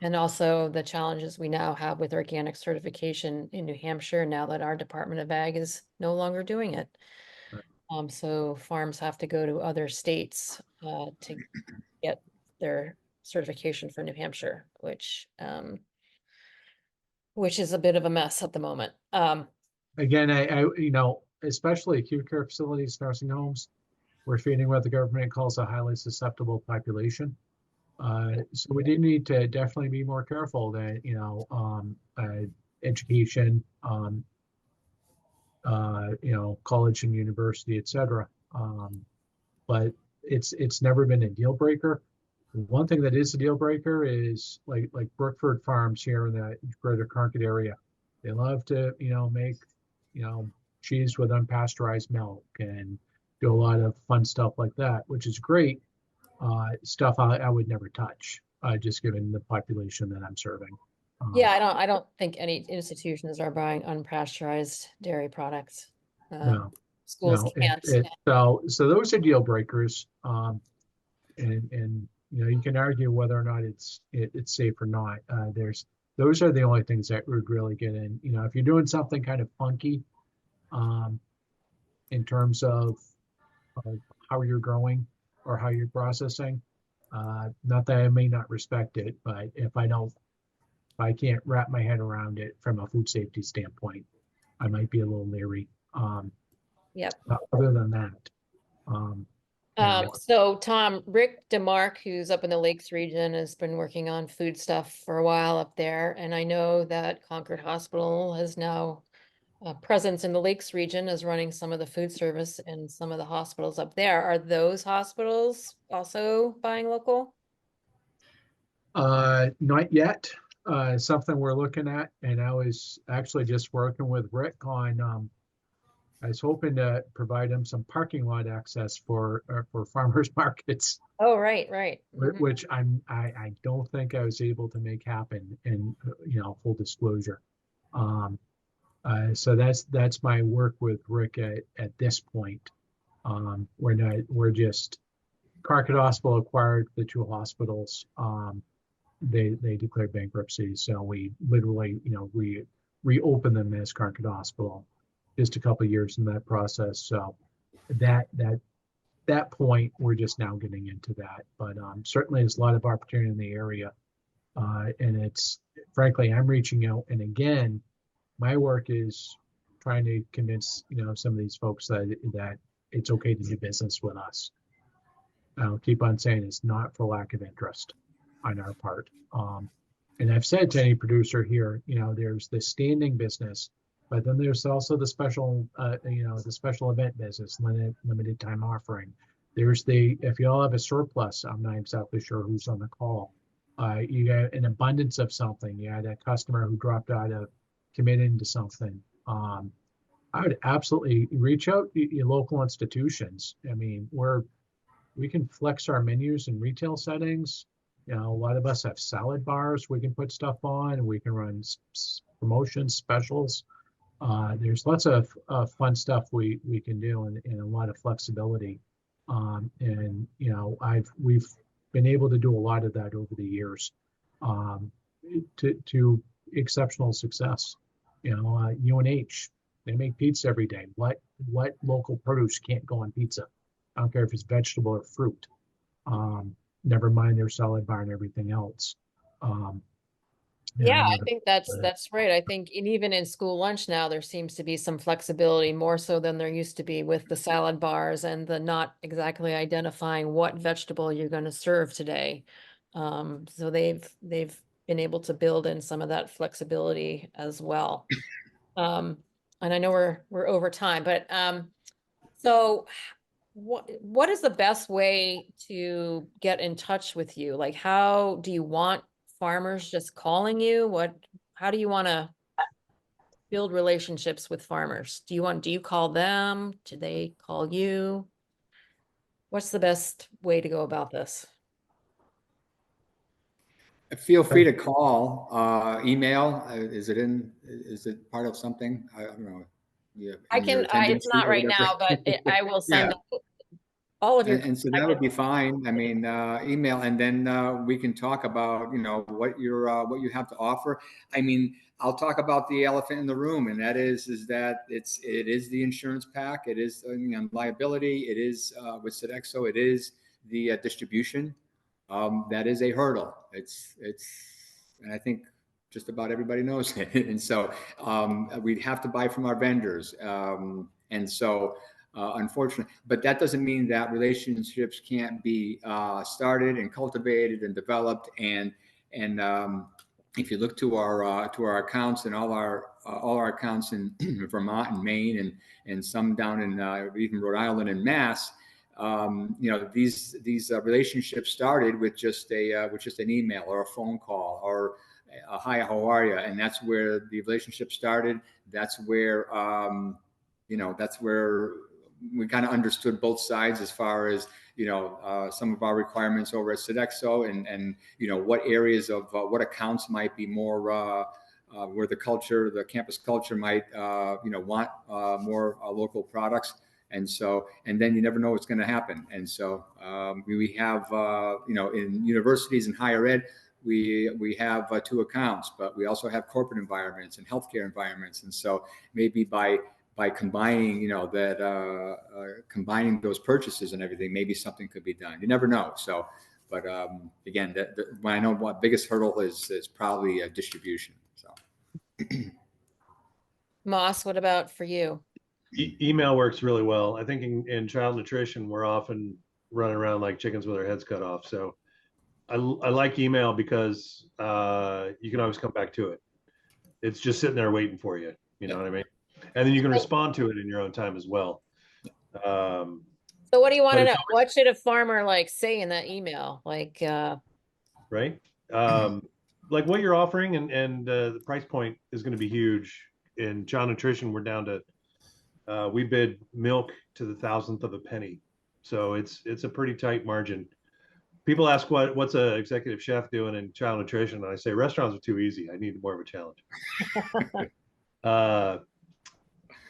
also the challenges we now have with organic certification in New Hampshire now that our Department of Ag is no longer doing it. So farms have to go to other states to get their certification for New Hampshire, which is a bit of a mess at the moment. Again, especially acute care facilities, nursing homes, we're feeding what the government calls a highly susceptible population. So we do need to definitely be more careful that, education, college and university, et cetera. But it's never been a deal breaker. One thing that is a deal breaker is like Brookford Farms here in the greater Concord area. They love to, make, cheese with unpasteurized milk and do a lot of fun stuff like that, which is great. Stuff I would never touch, just given the population that I'm serving. Yeah, I don't think any institutions are buying unpasteurized dairy products. No, Schools can't. so those are deal breakers. And you can argue whether or not it's safe or not. Those are the only things that would really get in. If you're doing something kind of funky, in terms of how you're growing or how you're processing, not that I may not respect it, but if I can't wrap my head around it from a food safety standpoint, I might be a little leery. Yep. Other than that, so Tom, Rick DeMark, who's up in the Lakes region, has been working on food stuff for a while up there. And I know that Concord Hospital has now a presence in the Lakes region, is running some of the food service in some of the hospitals up there. Are those hospitals also buying local? not yet. Something we're looking at, and I was actually just working with Rick on, I was hoping to provide him some parking lot access for farmers markets. Oh, right. Which I don't think I was able to make happen in, full disclosure. So that's my work with Rick at this point. We're just, Concord Hospital acquired the two hospitals. They declared bankruptcy, so we literally, reopened them as Concord Hospital. Just a couple of years in that process. So that point, we're just now getting into that. But certainly there's a lot of opportunity in the area. And it's, frankly, I'm reaching out. And again, my work is trying to convince, some of these folks that it's okay to do business with us. I'll keep on saying it's not for lack of interest on our part. And I've said to any producer here, there's the standing business, but then there's also the special, the special event business, limited time offering. There's if you all have a surplus, I'm not exactly sure who's on the call. You got an abundance of something. You had a customer who dropped out of committing to something. I would absolutely reach out to your local institutions. I mean, we can flex our menus in retail settings. A lot of us have salad bars we can put stuff on, and we can run promotions, specials. There's lots of fun stuff we can do and a lot of flexibility. And you know, we've been able to do a lot of that over the years, um, to exceptional success. You know, UNH, they make pizza every day. What local produce can't go on pizza? I don't care if it's vegetable or fruit. Never mind their salad bar and everything else. And I Yeah, know I think that's right. I think even in school lunch now, there seems to be some flexibility, more so than there used to be with the salad bars and the not exactly identifying what vegetable you're going to serve today. So they've been able to build in some of that flexibility as well. Um, and I know we're over time, but so what is the best way to get in touch with you? Like, how do you want farmers just calling you? How do you want to build relationships with farmers? Do you call them? Do they call you? What's the best way to go about this? Feel free to call, email. Is it part of something? I don't know. Yeah, in your It's attendance sheet not or right whatever. now, but I will Yeah. send all of your And so that contact would be fine. I mean, email, and then we can talk about, you know, what you have to offer. I mean, I'll talk about the elephant in the room, and that is that it is the insurance pack, it is you know, liability, it is with Sodexo, it is the distribution. That is a hurdle. And I think just about everybody knows it. And so we'd have to buy from our vendors, and so. Unfortunately, but that doesn't mean that relationships can't be started and cultivated and developed. And if you look to our accounts and all our accounts in Vermont and Maine and some down in even Rhode Island and Mass, you know, these relationships started with just an email or a phone call or a hi, how are you? And that's where the relationship started. That's where you know, that's where we kind of understood both sides as far as, you know, some of our requirements over at Sodexo and you know, what areas of what accounts might be more where the campus culture might, you know, want more local products. And so, and then you never know what's going to happen. And so we have, you know, in universities and higher ed, we have two accounts, but we also have corporate environments and healthcare environments. And so maybe by combining, you know, combining those purchases and everything, maybe something could be done. You never know. So, but again, when I know what biggest hurdle is probably distribution. So, Moss, what about for you? Email works really well. I think in child nutrition, we're often running around like chickens with our heads cut off. So I like email because you can always come back to it. It's just sitting there waiting for you. You know what I mean? And then you can respond to it in your own time as well. So what do you want to know? Always, What should a farmer like say in that email? Like, right? Like what you're offering and the price point is going to be huge. In child nutrition, we're down to we bid milk to the thousandth of a penny, so it's a pretty tight margin. People ask what's a executive chef doing in child nutrition, and I say restaurants are too easy. I need more of a challenge.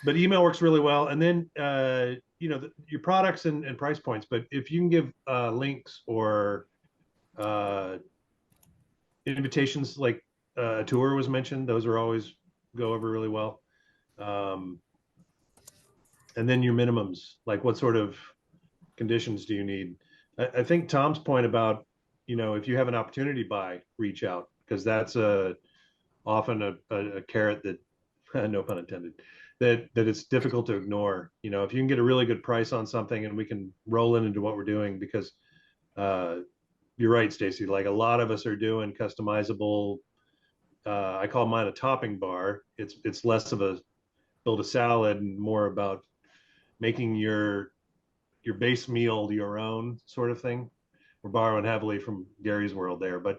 But email works really well, and then you know your products and price points. But if you can give links or invitations, like a tour was mentioned, those are always go over really well. And then your minimums, like what sort of conditions do you need? I think Tom's point about, you know, if you have an opportunity buy, reach out, because that's often a carrot that no pun intended, that it's difficult to ignore. You know, if you can get a really good price on something and we can roll it into what we're doing, because you're right, Stacy, like a lot of us are doing customizable, I call mine a topping bar. It's less of a build a salad and more about making your base meal your own sort of thing. We're borrowing heavily from Gary's world there, but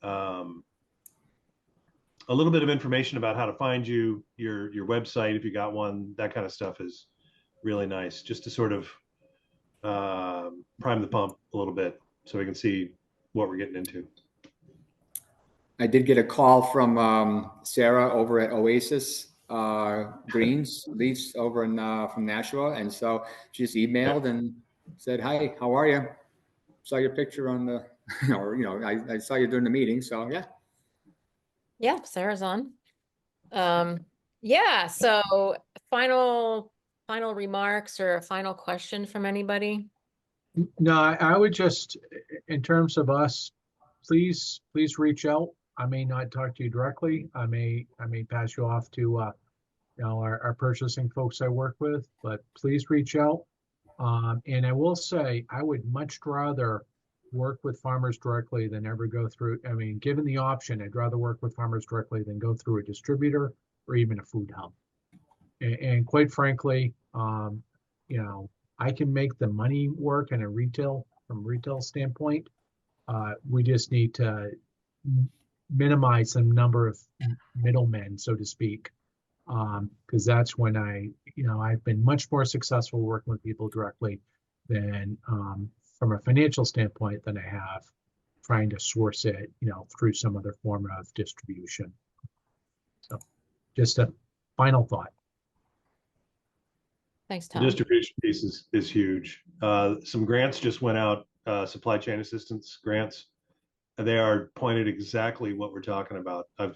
a little bit of information about how to find you, your website if you got one, that kind of stuff is really nice, just to sort of prime the pump a little bit so we can see what we're getting into. I did get a call from Sarah over at Oasis greens leaves over in from Nashua, and so she just emailed and said, "Hi, how are you? Saw your picture on the, or I saw you during the meeting, so yeah." Yeah, Sarah's on. Yeah, so final remarks or a final question from anybody? No, I would just, in terms of us, please reach out. I may not talk to you directly. I may pass you off to our purchasing folks I work with, but please reach out. And I will say, I would much rather work with farmers directly than ever go through. I mean, given the option, I'd rather work with farmers directly than go through a distributor or even a food hub. And quite frankly, I can make the money work from a retail standpoint. We just need to minimize the number of middlemen, so to speak, because that's when I've been much more successful working with people directly than from a financial standpoint than I have trying to source it, through some other form of distribution. So just a final thought. Thanks, The Tom. distribution piece is huge. Some grants just went out, supply chain assistance grants. They are pointed exactly what we're talking about. I've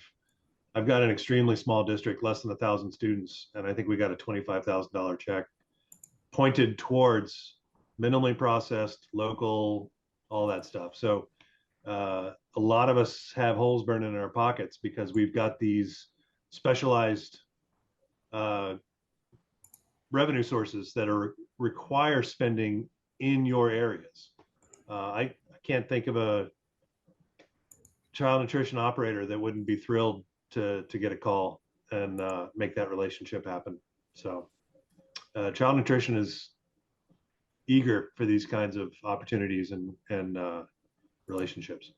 got an extremely small district, less than 1,000 students, and I think we got a $25,000 check pointed towards minimally processed, local, all that stuff. So a lot of us have holes burning in our pockets because we've got these specialized revenue sources that require spending in your areas. I can't think of a child nutrition operator that wouldn't be thrilled to get a call and make that relationship happen. So child nutrition is eager for these kinds of opportunities and relationships.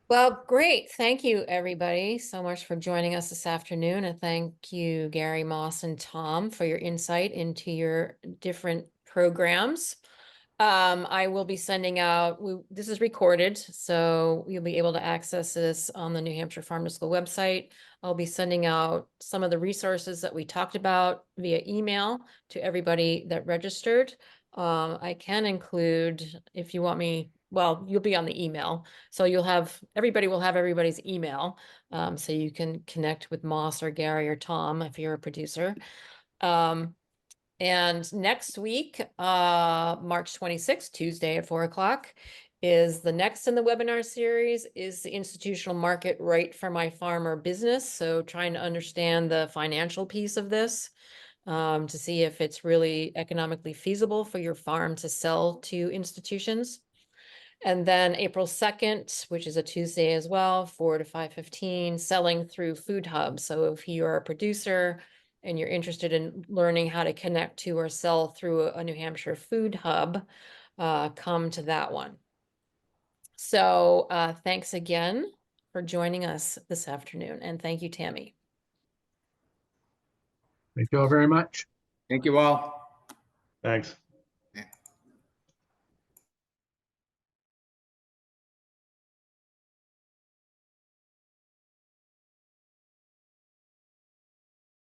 Well, great. Thank you, everybody, so much for joining us this afternoon. And thank you, Gary, Moss, and Tom, for your insight into your different programs. I will be sending out, this is recorded, so you'll be able to access this on the New Hampshire Farm to School website. I'll be sending out some of the resources that we talked about via email to everybody that registered. I can include, if you want me, well, you'll be on the email. So everybody will have everybody's email. So you can connect with Moss or Gary or Tom if you're a producer. And next week, March 26th, Tuesday at 4 o'clock, is the next in the webinar series is the institutional market right for my farmer business. So trying to understand the financial piece of this to see if it's really economically feasible for your farm to sell to institutions. And then April 2nd, which is a Tuesday as well, 4 to 5:15, selling through food hubs. So if you're a producer and you're interested in learning how to connect to or sell through a New Hampshire food hub, come to that one. So thanks again for joining us this afternoon. And thank you, Tammy. Thank you all very much. Thank you all. Thanks.